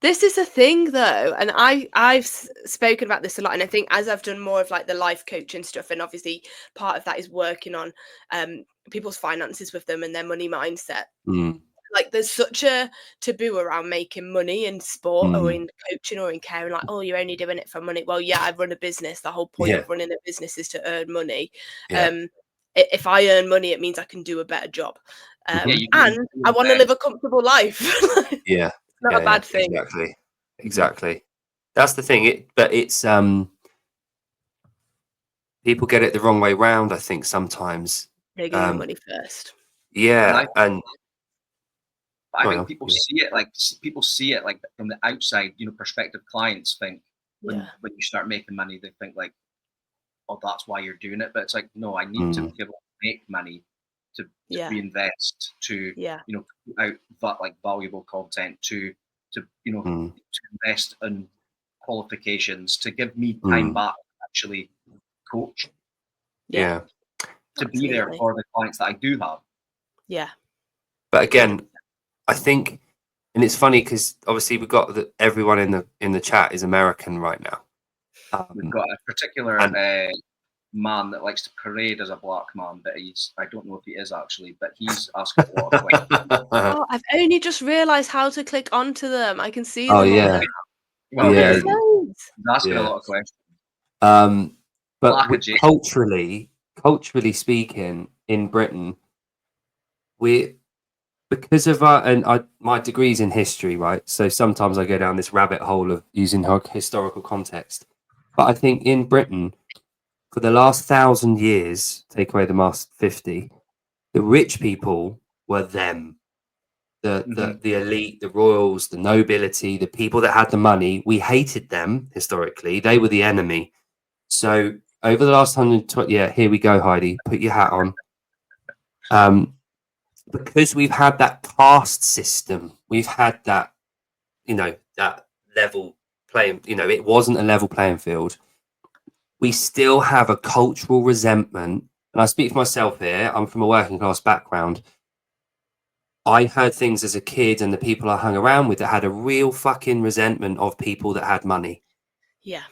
A: This is a thing though, and I've spoken about this a lot, and I think as I've done more of like the life coaching stuff, and obviously part of that is working on people's finances with them and their money mindset. Like, there's such a taboo around making money in sport or in coaching or in care, and like, oh, you're only doing it for money. Well, yeah, I run a business. The whole point of running a business is to earn money. If I earn money, it means I can do a better job, and I want to live a comfortable life. It's not a bad thing.
B: Exactly. That's the thing. But it's people get it the wrong way round, I think, sometimes.
A: They get money first.
C: I think people see it like from the outside, prospective clients think when you start making money, they think like, oh, that's why you're doing it. But it's like, no, I need to be able to make money to reinvest, to put out like valuable content, to invest in qualifications, to give me time back to actually coach. To be there for the clients that I do have.
B: But again, I think, and it's funny because obviously we've got everyone in the chat is American right now.
C: We've got a particular man that likes to parade as a black man, but I don't know if he is actually, but he's asking a lot of questions.
A: Oh, I've only just realised how to click onto them. I can see them all now.
C: Well, he's asking a lot of questions.
B: But culturally speaking, in Britain, because of my degrees in history, right? So sometimes I go down this rabbit hole of using historical context. But I think in Britain, for the last 1,000 years, take away the last 50, the rich people were them. The elite, the royals, the nobility, the people that had the money. We hated them historically. They were the enemy. So over the last 120, here we go, Heidi. Put your hat on. Because we've had that caste system, we've had that, that level playing, it wasn't a level playing field. We still have a cultural resentment. And I speak for myself here. I'm from a working class background. I heard things as a kid and the people I hung around with that had a real fucking resentment of people that had money.
A: Yeah.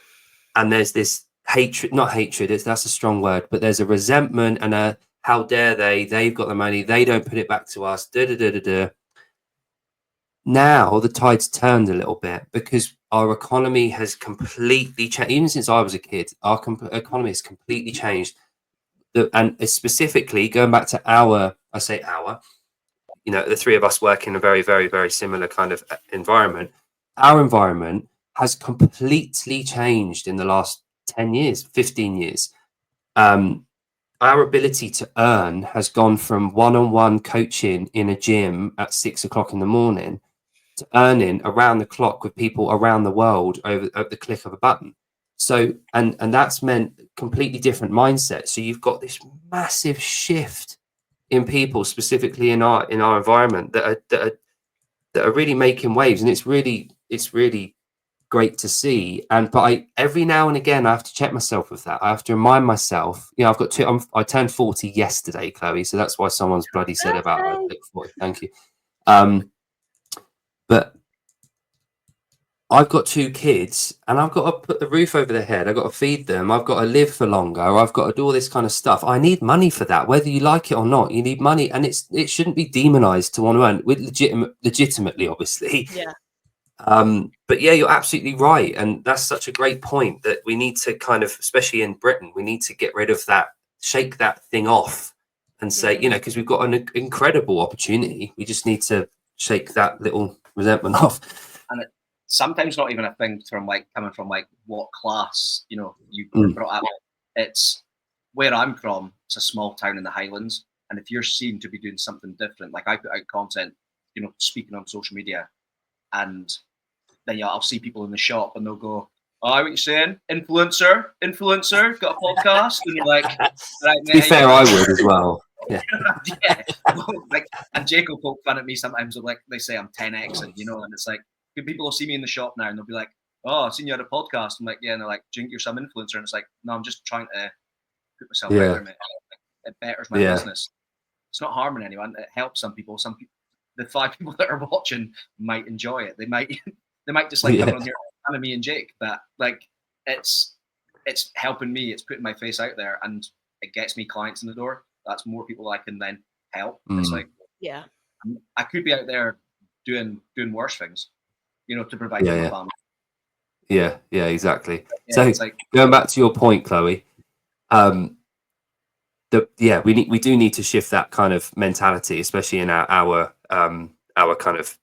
B: And there's this hatred, not hatred, that's a strong word, but there's a resentment and a how dare they've got the money, they don't put it back to us, da da da da da. Now the tide's turned a little bit because our economy has completely changed. Even since I was a kid, our economy has completely changed. And specifically going back to I say our, you know, the three of us work in a very, very, very similar kind of environment. Our environment has completely changed in the last 10 years, 15 years. Our ability to earn has gone from one-on-one coaching in a gym at 6 o'clock in the morning to earning around the clock with people around the world over at the click of a button. So, and that's meant completely different mindset. So you've got this massive shift in people, specifically in our environment, that are really making waves, and it's really great to see. But every now and again I have to check myself with that. I have to remind myself, you know, I've got I turned 40 yesterday, Chloe, so that's why someone's bloody said about I look 40. Thank you. But I've got 2 kids and I've got to put the roof over their head. I've got to feed them. I've got to live for longer. I've got to do all this kind of stuff. I need money for that, whether you like it or not. You need money, and it shouldn't be demonized to want to earn with legitimately, obviously.
A: Yeah.
B: But yeah, you're absolutely right. And that's such a great point that we need to kind of, especially in Britain, we need to get rid of that, shake that thing off and say, you know, because we've got an incredible opportunity. We just need to shake that little resentment off.
C: And it's sometimes not even a thing from like coming from like what class, you know, you were brought up. It's where I'm from. It's a small town in the Highlands. And if you're seen to be doing something different, like I put out content, you know, speaking on social media, and then yeah, I'll see people in the shop and they'll go, "Oh, what you saying? Influencer, got a podcast?" And you're like, right,
B: to be fair, I would as well. Yeah.
C: Yeah. Like, and Jake will poke fun at me sometimes. Like they say I'm 10x, and you know, and it's like people will see me in the shop now and they'll be like, "Oh, I've seen you had a podcast." I'm like, "Yeah," and they're like, "Do you think you're some influencer?" And it's like, "No, I'm just trying to put myself out there, mate. It betters my business. It's not harming anyone. It helps some people. Some people, the 5 people that are watching might enjoy it. They might just like coming on here and me and Jake, but like it's helping me. It's putting my face out there, and it gets me clients in the door. That's more people I can then help. It's like,
A: yeah,
C: I could be out there doing worse things, you know, to provide for my family.
B: Yeah, exactly.
C: Yeah,
B: so
C: it's like,
B: going back to your point, Chloe, we do need to shift that kind of mentality, especially in our kind of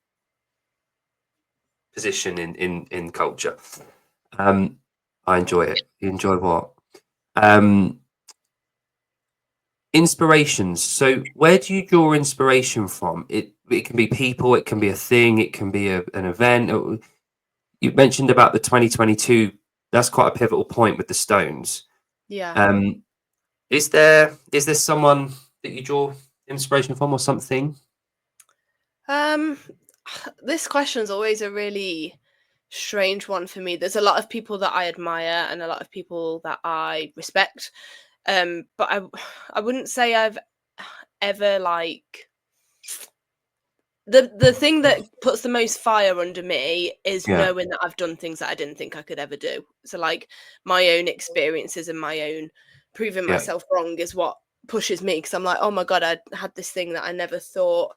B: position in culture. I enjoy it. You enjoy what? Inspirations. So where do you draw inspiration from? It can be people, it can be a thing, it can be an event. You mentioned about the 2022. That's quite a pivotal point with the Stones.
A: Yeah.
B: Is there someone that you draw inspiration from or something?
A: This question is always a really strange one for me. There's a lot of people that I admire and a lot of people that I respect. But I wouldn't say I've ever like the thing that puts the most fire under me is knowing that I've done things that I didn't think I could ever do. So like my own experiences and my own proving myself wrong is what pushes me, because I'm like, oh my God, I had this thing that I never thought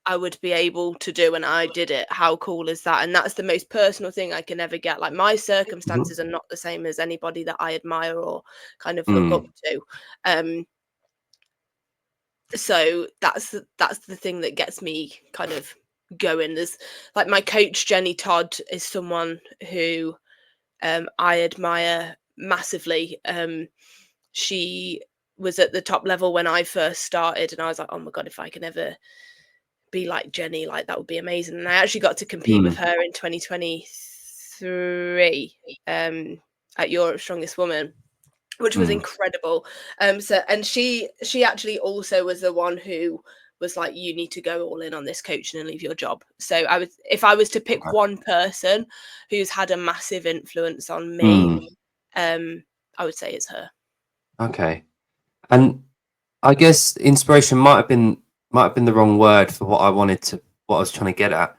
A: I would be able to do and I did it. How cool is that? And that's the most personal thing I can ever get. Like my circumstances are not the same as anybody that I admire or kind of look up to. So that's the thing that gets me kind of going. There's like my coach Jenny Todd is someone who I admire massively. She was at the top level when I first started and I was like, oh my God, if I can ever be like Jenny, like that would be amazing. And I actually got to compete with her in 2023 at Europe's Strongest Woman, which was incredible. So and she actually also was the one who was like, you need to go all in on this coaching and leave your job. So if I was to pick one person who's had a massive influence on me, I would say it's her.
B: Okay. And I guess inspiration might have been might have been the wrong word for what I was trying to get at.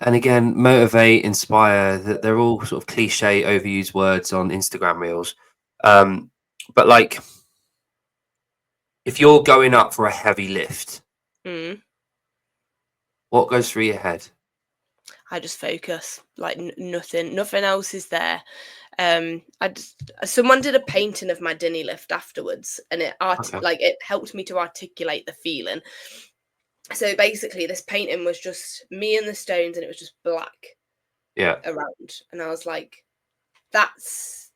B: And again, motivate, inspire, that they're all sort of cliche, overused words on Instagram reels. But like, if you're going up for a heavy lift, what goes through your head?
A: I just focus, like nothing else is there. Someone did a painting of my Dinnie lift afterwards, and it helped me to articulate the feeling. So basically, this painting was just me and the stones, and it was just black around, and I was like, that's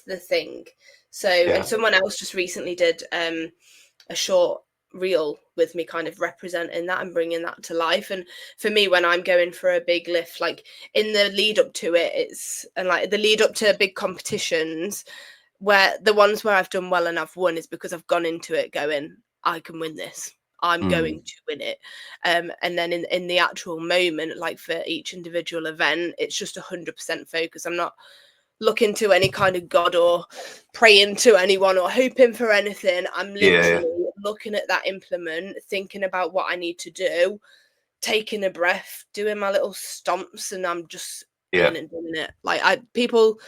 A: the thing. So and someone else just recently did a short reel with me kind of representing that and bringing that to life. And for me, when I'm going for a big lift, like in the lead up to it, the lead up to big competitions, where the ones where I've done well and I've won is because I've gone into it going, I can win this, I'm going to win it. And then in the actual moment, like for each individual event, it's just 100% focus. I'm not looking to any kind of god or praying to anyone or hoping for anything. I'm literally looking at that implement, thinking about what I need to do, taking a breath, doing my little stomps, and I'm just in and doing it. Like people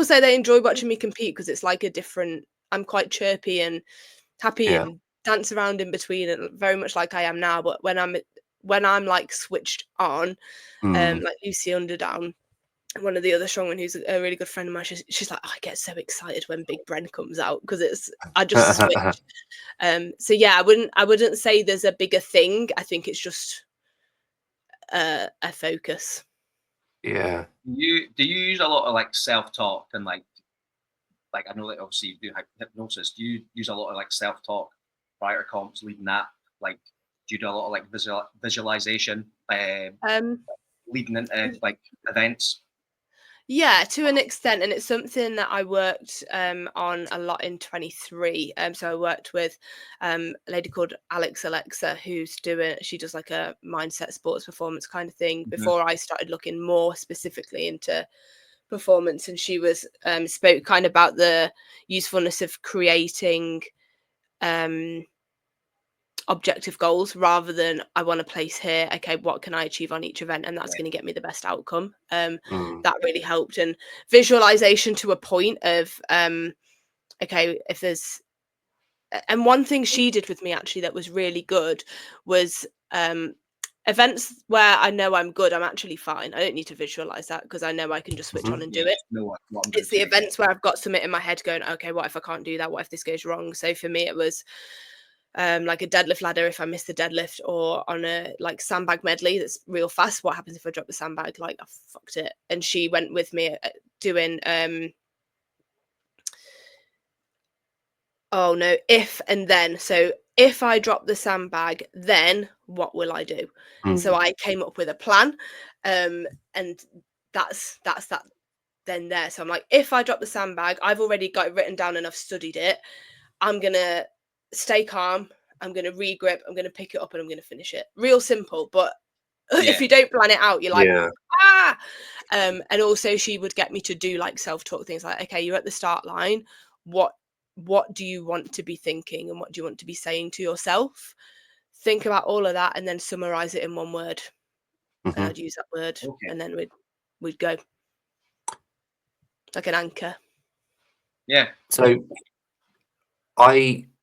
A: say they enjoy watching me compete because it's like a different, I'm quite chirpy and happy and dance around in between, and very much like I am now. But when I'm like switched on, like Lucy Underdown, one of the other strongmen who's a really good friend of mine, she's like, I get so excited when Big Bren comes out because I just switch. So yeah, I wouldn't say there's a bigger thing. I think it's just a focus.
B: Yeah.
C: Do you use a lot of like self-talk and like I know that obviously you do hypnosis. Do you use a lot of like self-talk prior to comps, leading that? Like, do you do a lot of like visualization, leading into like events?
A: Yeah, to an extent, and it's something that I worked on a lot in 23. So I worked with a lady called Alexa, she does like a mindset sports performance kind of thing before I started looking more specifically into performance, and she was spoke kind of about the usefulness of creating objective goals rather than I want to place here, okay, what can I achieve on each event, and that's going to get me the best outcome. That really helped. And visualization to a point of okay, if there's, and one thing she did with me actually that was really good was events where I know I'm good, I'm actually fine, I don't need to visualize that because I know I can just switch on and do it. It's the events where I've got something in my head going, okay, what if I can't do that, what if this goes wrong? So for me it was like a deadlift ladder, if I miss the deadlift, or on a like sandbag medley that's real fast, what happens if I drop the sandbag? Like, I fucked it. And she went with me doing if and then. So if I drop the sandbag, then what will I do? So I came up with a plan, and that's that then there. So I'm like, if I drop the sandbag, I've already got it written down and I've studied it. I'm gonna stay calm, I'm going to regrip, I'm going to pick it up, and I'm going to finish it. Real simple, but if you don't plan it out, you're like, ah! And also she would get me to do like self-talk things like, okay, you're at the start line. What do you want to be thinking and what do you want to be saying to yourself? Think about all of that and then summarize it in one word. And I'd use that word and then we'd go. Like an anchor.
C: Yeah.
B: So like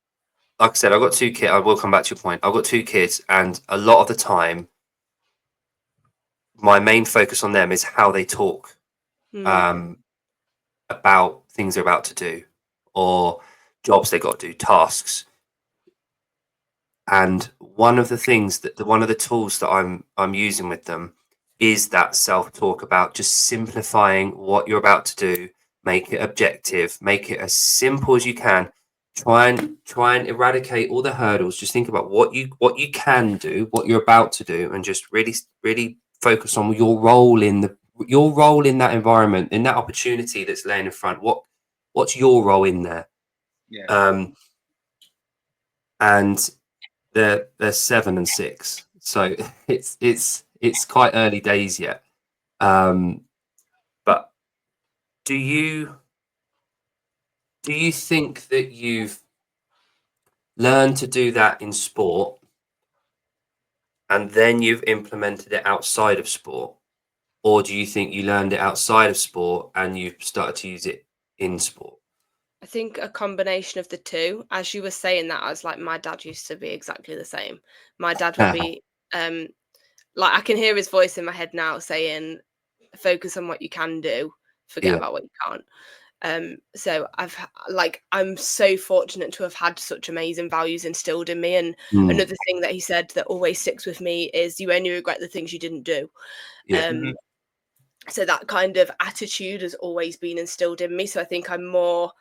B: I said, I've got 2 kids. I will come back to your point. I've got 2 kids, and a lot of the time, my main focus on them is how they talk about things they're about to do, or jobs they got to do, tasks. And one of the tools that I'm using with them is that self-talk about just simplifying what you're about to do, make it objective, make it as simple as you can. Try and eradicate all the hurdles. Just think about what you can do, what you're about to do, and just really focus on your role in that environment, in that opportunity that's laying in front. What's your role in there?
C: Yeah.
B: And they're 7 and 6, so it's quite early days yet. But do you think that you've learned to do that in sport and then you've implemented it outside of sport? Or do you think you learned it outside of sport and you started to use it in sport?
A: I think a combination of the two. As you were saying that, I was like, my dad used to be exactly the same. My dad would be like, I can hear his voice in my head now saying, focus on what you can do, forget
B: Yeah.
A: about what you can't. So I'm so fortunate to have had such amazing values instilled in me. And another thing that he said that always sticks with me is you only regret the things you didn't do.
B: Yeah.
A: So that kind of attitude has always been instilled in me. So I think I'm more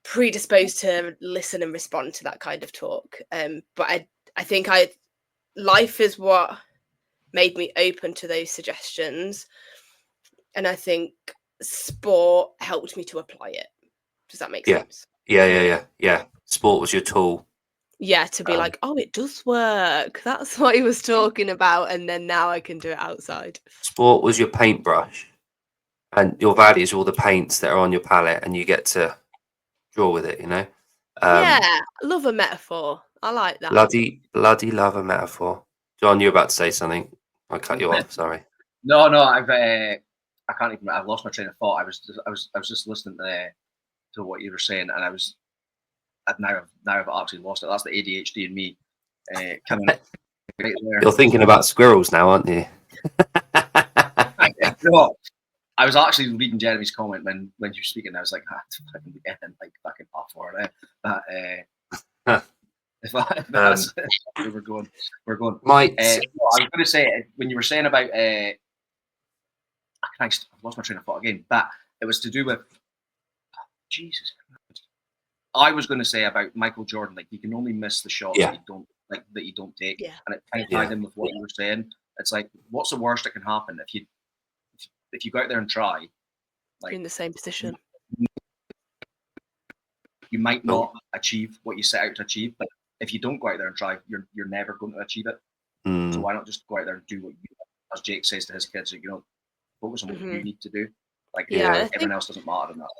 A: predisposed to listen and respond to that kind of talk. But I think life is what made me open to those suggestions. And I think sport helped me to apply it. Does that make sense?
B: Yeah. Sport was your tool.
A: Yeah, to be like, oh, it does work. That's what he was talking about. And then now I can do it outside.
B: Sport was your paintbrush, and your values are all the paints that are on your palette, and you get to draw with it, you know?
A: Yeah, I love a metaphor. I like that.
B: Bloody love a metaphor. John, you're about to say something. I cut you off, sorry.
C: No, I've lost my train of thought. I was just listening to what you were saying, and now I've actually lost it. That's the ADHD in me coming right there.
B: You're thinking about squirrels now, aren't you?
C: I was actually reading Jeremy's comment when you were speaking. I was like, fucking getting like fucking off for it. We're going.
B: Mike,
C: I was going to say when you were saying about I've lost my train of thought again, but it was to do with Jesus Christ. I was going to say about Michael Jordan, like you can only miss the shots that you don't take, and it kind of tied in with what you were saying. It's like, what's the worst that can happen if you go out there and try? Like,
A: in the same position,
C: you might not achieve what you set out to achieve, but if you don't go out there and try, you're never going to achieve it. So why not just go out there and do what you, as Jake says to his kids, focus on what you need to do. Like, everyone else doesn't matter enough.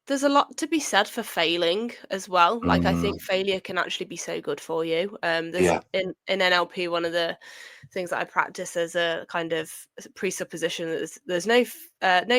A: There's a lot to be said for failing as well. Like, I think failure can actually be so good for you. There's in NLP, one of the things that I practice as a kind of presupposition that there's no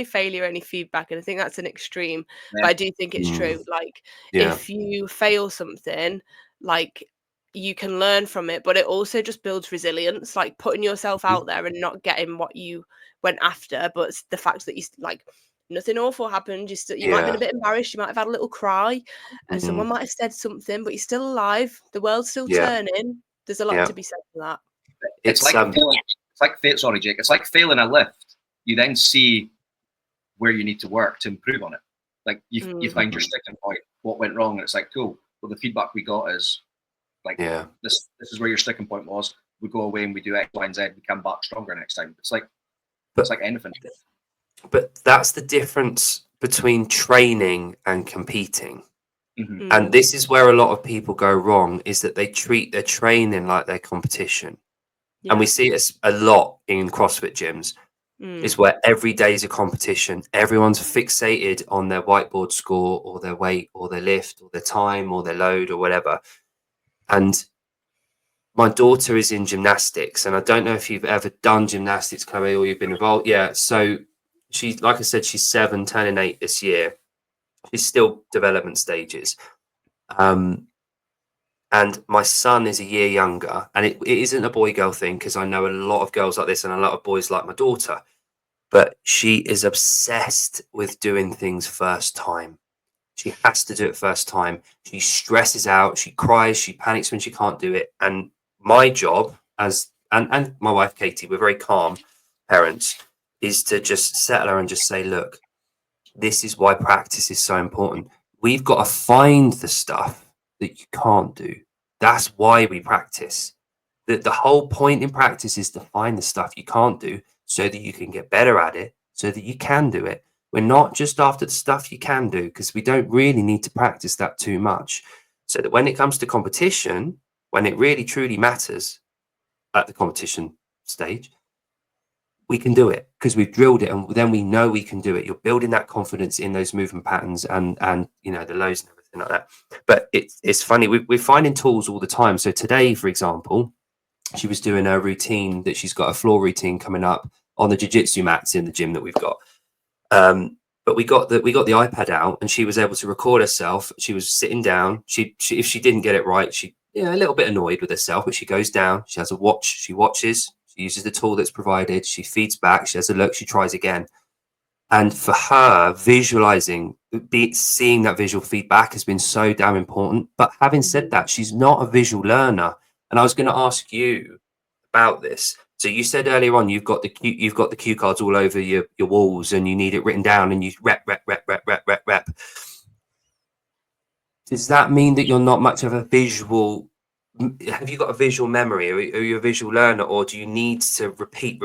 A: failure, only feedback, and I think that's an extreme, but I do think it's true. Like, if you fail something, like, you can learn from it, but it also just builds resilience, like putting yourself out there and not getting what you went after, but it's the fact that you like nothing awful happened. You might have been a bit embarrassed, you might have had a little cry, and someone might have said something, but you're still alive, the world's still turning. There's a lot to be said for that.
C: It's like sorry, Jake, it's like failing a lift. You then see where you need to work to improve on it. Like you find your sticking point, what went wrong, and it's like, cool, well, the feedback we got is like, this is where your sticking point was. We go away and we do X, Y, and Z. We come back stronger next time. It's like anything.
B: But that's the difference between training and competing. And this is where a lot of people go wrong, is that they treat their training like their competition. And we see it a lot in CrossFit gyms, is where every day is a competition. Everyone's fixated on their whiteboard score or their weight or their lift or their time or their load or whatever. And my daughter is in gymnastics, and I don't know if you've ever done gymnastics, Chloe, or you've been involved. Yeah. So she's, like I said, she's 7, turning 8 this year. She's still development stages. And my son is a year younger, and it isn't a boy-girl thing, because I know a lot of girls like this and a lot of boys like my daughter, but she is obsessed with doing things first time. She has to do it first time. She stresses out, she cries, she panics when she can't do it. And my job and my wife, Katie, we're very calm parents, is to just settle her and just say, look, this is why practice is so important. We've got to find the stuff that you can't do. That's why we practice. The whole point in practice is to find the stuff you can't do so that you can get better at it, so that you can do it. We're not just after the stuff you can do, because we don't really need to practice that too much. So that when it comes to competition, when it really truly matters at the competition stage, we can do it because we've drilled it, and then we know we can do it. You're building that confidence in those movement patterns and the lows and everything like that. But it's funny, we're finding tools all the time. So today, for example, she was doing her routine that she's got a floor routine coming up on the jiu-jitsu mats in the gym that we've got. But we got the iPad out, and she was able to record herself. She was sitting down. She if she didn't get it right, she a little bit annoyed with herself, but she goes down. She has a watch. She watches. She uses the tool that's provided. She feeds back. She has a look. She tries again. And for her, visualizing, seeing that visual feedback has been so damn important. But having said that, she's not a visual learner. And I was going to ask you about this. So you said earlier on you've got the cue cards all over your walls, and you need it written down, and you rep. Does that mean that you're not much of a visual? Have you got a visual memory? Are you a visual learner, or do you need to repeat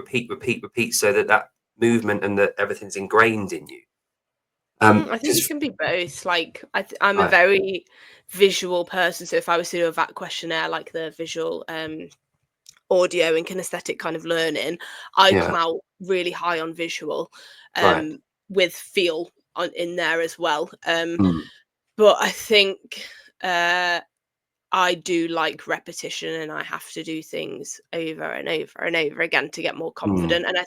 B: so that movement and that everything's ingrained in you?
A: I think it can be both. Like I'm a very visual person, so if I was to do a VAT questionnaire, like the visual audio and kinesthetic kind of learning, I come out really high on visual, with feel in there as well. But I think I do like repetition, and I have to do things over and over and over again to get more confident. And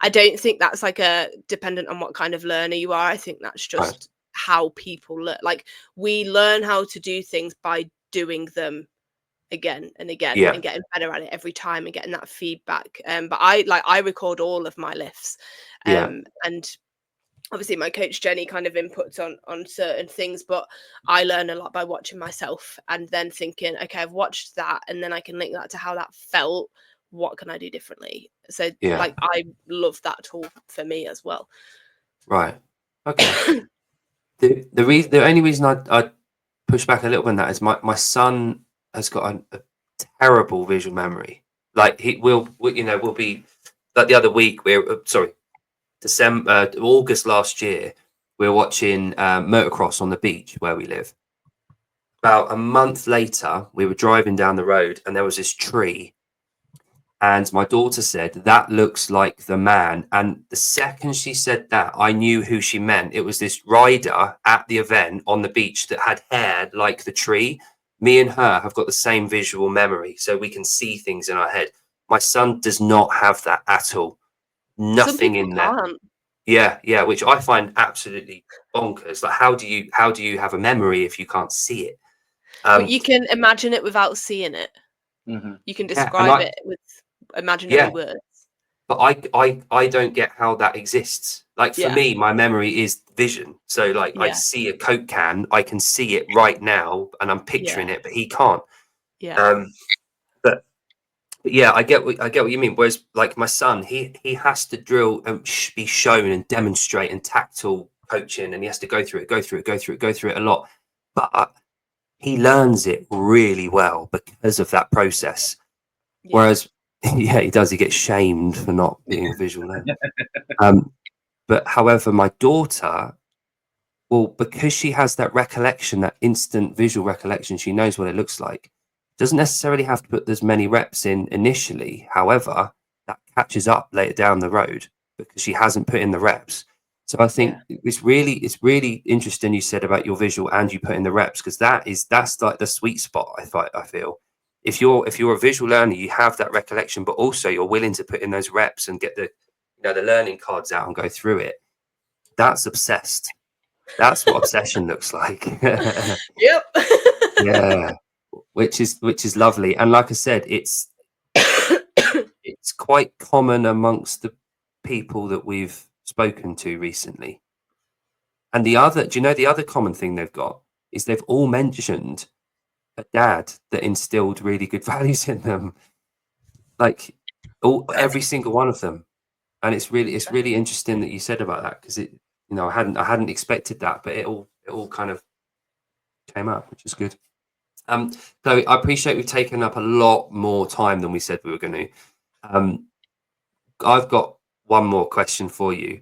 A: I don't think that's like a dependent on what kind of learner you are. I think that's just how people learn. Like we learn how to do things by doing them again and again and getting better at it every time and getting that feedback. But I record all of my lifts, and obviously my coach Jenny kind of inputs on certain things, but I learn a lot by watching myself and then thinking, okay, I've watched that, and then I can link that to how that felt. What can I do differently? So like I love that tool for me as well. Right.
B: Okay. the only reason I push back a little bit on that is my son has got a terrible visual memory. Like we'll be like the other week August last year, we were watching motocross on the beach where we live. About a month later, we were driving down the road, and there was this tree, and my daughter said, "That looks like the man." And the second she said that, I knew who she meant. It was this rider at the event on the beach that had hair like the tree. Me and her have got the same visual memory, so we can see things in our head. My son does not have that at all. Nothing in there. Yeah, which I find absolutely bonkers. Like, how do you have a memory if you can't see it?
A: But you can imagine it without seeing it. You can describe it with imaginary words.
B: But I don't get how that exists. Like for me, my memory is vision. So like I see a Coke can, I can see it right now, and I'm picturing it, but he can't. But yeah, I get what you mean. Whereas, like my son, he has to drill and be shown and demonstrate and tactile coaching, and he has to go through it a lot. But he learns it really well because of that process. Whereas, he does. He gets shamed for not being a visual learner. But however, my daughter, well, because she has that recollection, that instant visual recollection, she knows what it looks like. Doesn't necessarily have to put as many reps in initially. However, that catches up later down the road because she hasn't put in the reps. So I think it's really interesting you said about your visual and you put in the reps, because that's like the sweet spot. I feel if you're a visual learner, you have that recollection, but also you're willing to put in those reps and get the learning cards out and go through it. That's obsessed. That's what obsession looks like.
A: Yep.
B: Yeah. Which is lovely, and like I said, it's quite common amongst the people that we've spoken to recently. And the other common thing they've got is they've all mentioned a dad that instilled really good values in them, like every single one of them. And it's really interesting that you said about that, because I hadn't expected that, but it all kind of came up, which is good. So I appreciate we've taken up a lot more time than we said we were going to. I've got one more question for you,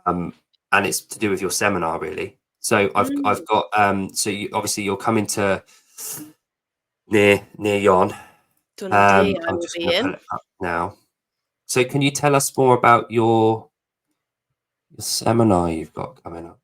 B: and it's to do with your seminar, really. So I've got so you're coming to near Yon.
A: Dundee,
B: I'm just going to pull it up now. So can you tell us more about your seminar you've got coming up?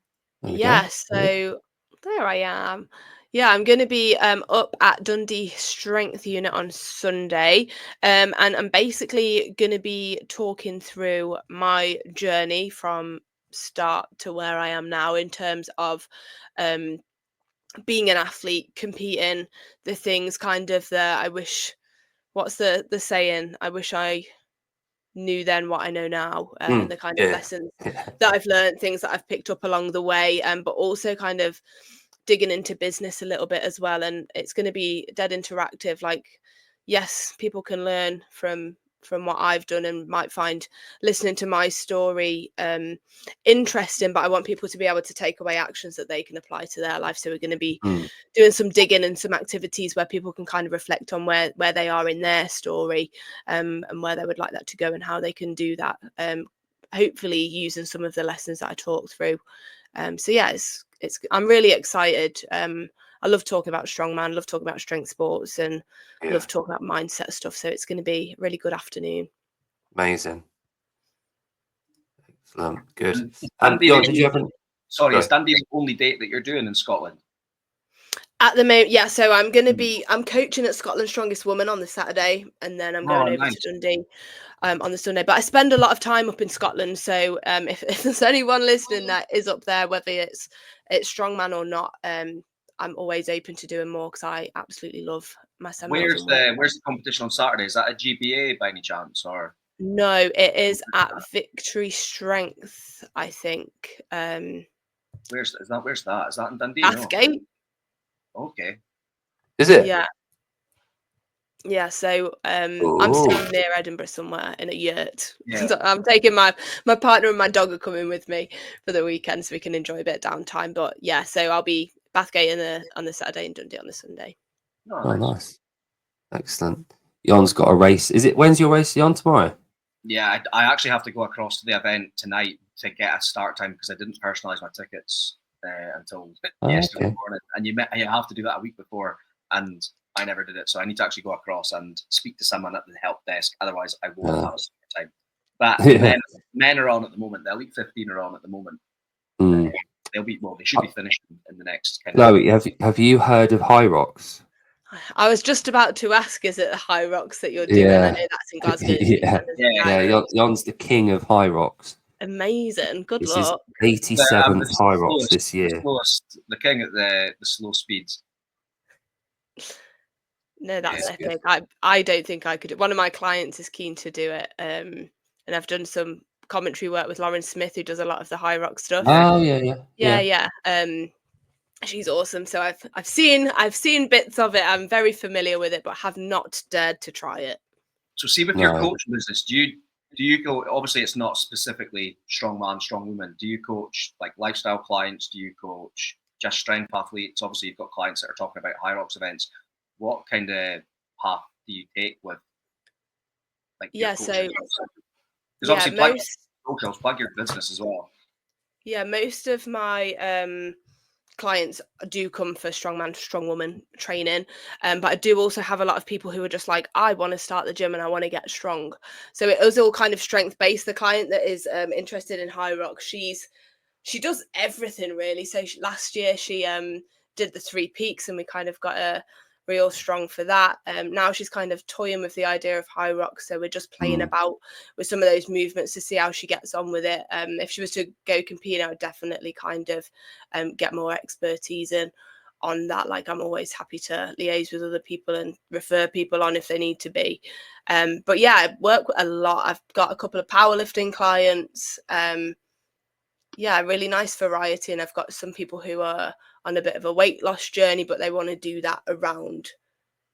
A: So there I am. Yeah, I'm going to be up at Dundee Strength Unit on Sunday, and I'm basically going to be talking through my journey from start to where I am now in terms of being an athlete, competing, the things kind of that I wish. What's the saying? I wish I knew then what I know now, and the kind of lessons that I've learned, things that I've picked up along the way, but also kind of digging into business a little bit as well. And it's going to be dead interactive. Like, yes, people can learn from what I've done and might find listening to my story interesting, but I want people to be able to take away actions that they can apply to their life. So we're going to be doing some digging and some activities where people can kind of reflect on where they are in their story, and where they would like that to go and how they can do that, hopefully using some of the lessons that I talked through. So yeah, I'm really excited. I love talking about strongman, love talking about strength sports, and love talking about mindset stuff. So it's going to be a really good afternoon.
B: Amazing. Excellent. Good.
C: Did
B: you have
C: Sorry, is Dundee the only date that you're doing in Scotland?
A: At the moment, yeah. So I'm coaching at Scotland's Strongest Woman on the Saturday, and then I'm going over to Dundee on the Sunday. But I spend a lot of time up in Scotland, so if there's anyone listening that is up there, whether it's strongman or not, I'm always open to doing more because I absolutely love my seminars.
C: Where's the competition on Saturday? Is that a GBA by any chance, or?
A: No, it is at Victory Strength, I think.
C: Where's that? Is that in Dundee?
A: Bathgate.
C: No. Okay.
B: Is it?
A: Yeah, so I'm staying near Edinburgh somewhere in a yurt. So I'm taking my partner and my dog are coming with me for the weekend so we can enjoy a bit of downtime. But yeah, so I'll be Bathgate on the Saturday and Dundee on the Sunday.
B: Oh, nice. Excellent. Jon's got a race. When's your race, Jon? Tomorrow?
C: Yeah, I actually have to go across to the event tonight to get a start time because I didn't personalise my tickets until yesterday morning. And you have to do that a week before, and I never did it. So I need to actually go across and speak to someone at the help desk. Otherwise, I won't have a start time. But men are on at the moment. The Elite 15 are on at the moment. They should be finished in the next kind of.
B: Chloe, have you heard of High Rocks?
A: I was just about to ask, is it the High Rocks that you're doing? I know that's in Glasgow.
B: Yeah. Jon's the king of High Rocks.
A: Amazing. Good
B: this
A: luck.
B: Is 87th High Rocks this year.
C: The king at the slow speeds.
A: No, that's epic. I don't think I could. One of my clients is keen to do it, and I've done some commentary work with Lauren Smith, who does a lot of the High Rock stuff.
B: Oh yeah.
A: She's awesome. So I've seen bits of it. I'm very familiar with it, but have not dared to try it.
C: So see, with your coaching business, do you go? Obviously, it's not specifically strongman, strong woman. Do you coach like lifestyle clients? Do you coach just strength athletes? Obviously, you've got clients that are talking about High Rocks events. What kind of path do you take with like your coaching? Because obviously plug your business as well.
A: Yeah, most of my clients do come for strongman, strong woman training, but I do also have a lot of people who are just like, I want to start the gym and I want to get strong. So it was all kind of strength based. The client that is interested in High Rock, she does everything really. So last year she did the 3 peaks and we kind of got a real strong for that. Now she's kind of toying with the idea of High Rock, so we're just playing about with some of those movements to see how she gets on with it. If she was to go compete, I would definitely kind of get more expertise in on that. Like, I'm always happy to liaise with other people and refer people on if they need to be. But yeah, I work a lot. I've got a couple of powerlifting clients. Yeah, really nice variety, and I've got some people who are on a bit of a weight loss journey, but they want to do that around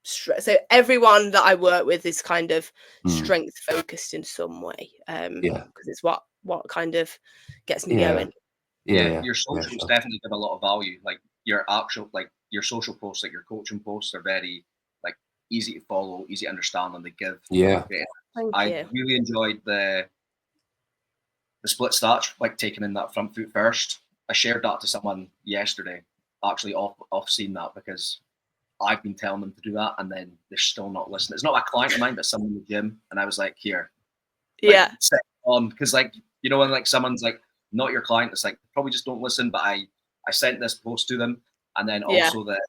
A: stress. So everyone that I work with is kind of strength focused in some way, because it's what kind of gets me going.
C: Your socials definitely give a lot of value. Like your social posts, like your coaching posts, are very like easy to follow, easy to understand, and they give. I really enjoyed the split starch, like taking in that front foot first. I shared that to someone yesterday, actually off seeing that, because I've been telling them to do that and then they're still not listening. It's not a client of mine, but someone in the gym, and I was like, here, set on, because like, you know, when like someone's like not your client, it's like probably just don't listen. But I sent this post to them, and then also the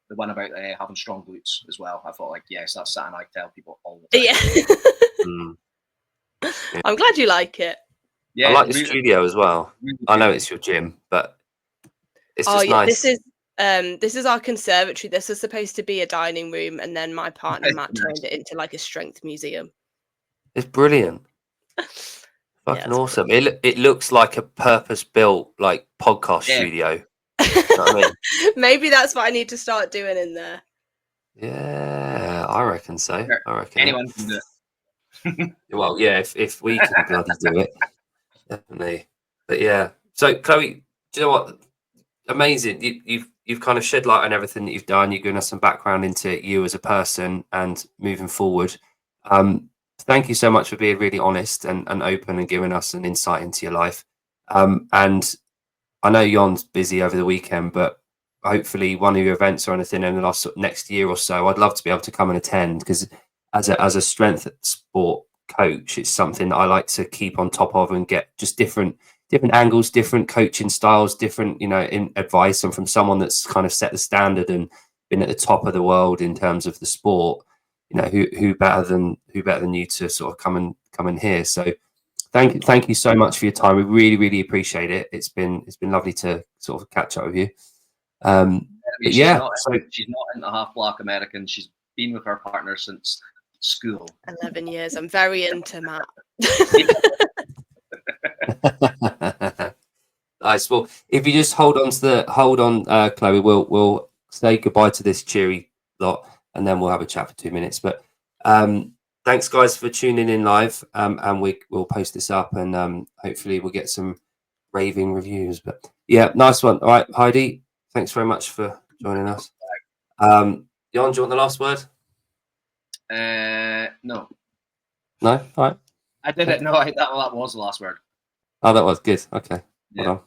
C: the one about having strong glutes as well. I thought, like, yes, that's something I tell people all the time.
A: Yeah. I'm glad you like it.
C: Yeah,
B: I like the studio as well.
C: Really
B: I know
C: good.
B: it's your gym, but it's just
A: yeah,
B: nice.
A: this is our conservatory. This is supposed to be a dining room, and then my partner Matt turned it into like a strength museum.
B: It's brilliant. Fucking awesome. It looks like a purpose-built like podcast studio. You know what I mean?
A: Maybe that's what I need to start doing in there.
B: Yeah, I reckon so.
C: Sure.
B: I reckon
C: Anyone can do it.
B: Well, yeah, if we can bloody do it, definitely. But yeah, so Chloe, do you know what? Amazing. You've kind of shed light on everything that you've done. You've given us some background into you as a person and moving forward. Thank you so much for being really honest and open and giving us an insight into your life. And I know Jon's busy over the weekend, but hopefully one of your events or anything in the next year or so, I'd love to be able to come and attend, because as a strength sport coach, it's something that I like to keep on top of and get just different angles, different coaching styles, different, in advice, and from someone that's kind of set the standard and been at the top of the world in terms of the sport. Who better than you to sort of come and hear. So thank you so much for your time. We really, really appreciate it. It's been lovely to sort of catch up with you.
C: She's not into half black American. She's been with her partner since school.
A: 11 years. I'm very into Matt.
B: Nice. Well, if you just hold on, Chloe, we'll say goodbye to this cheery lot, and then we'll have a chat for 2 minutes. But thanks, guys, for tuning in live, and we'll post this up, and hopefully we'll get some raving reviews. But yeah, nice one. All right, Heidi, thanks very much for joining us. Jon, do you want the last word?
C: No.
B: No? All right.
C: I did it. No, that was the last word.
B: Oh, that was good. Okay.
C: Yeah.
B: Well done.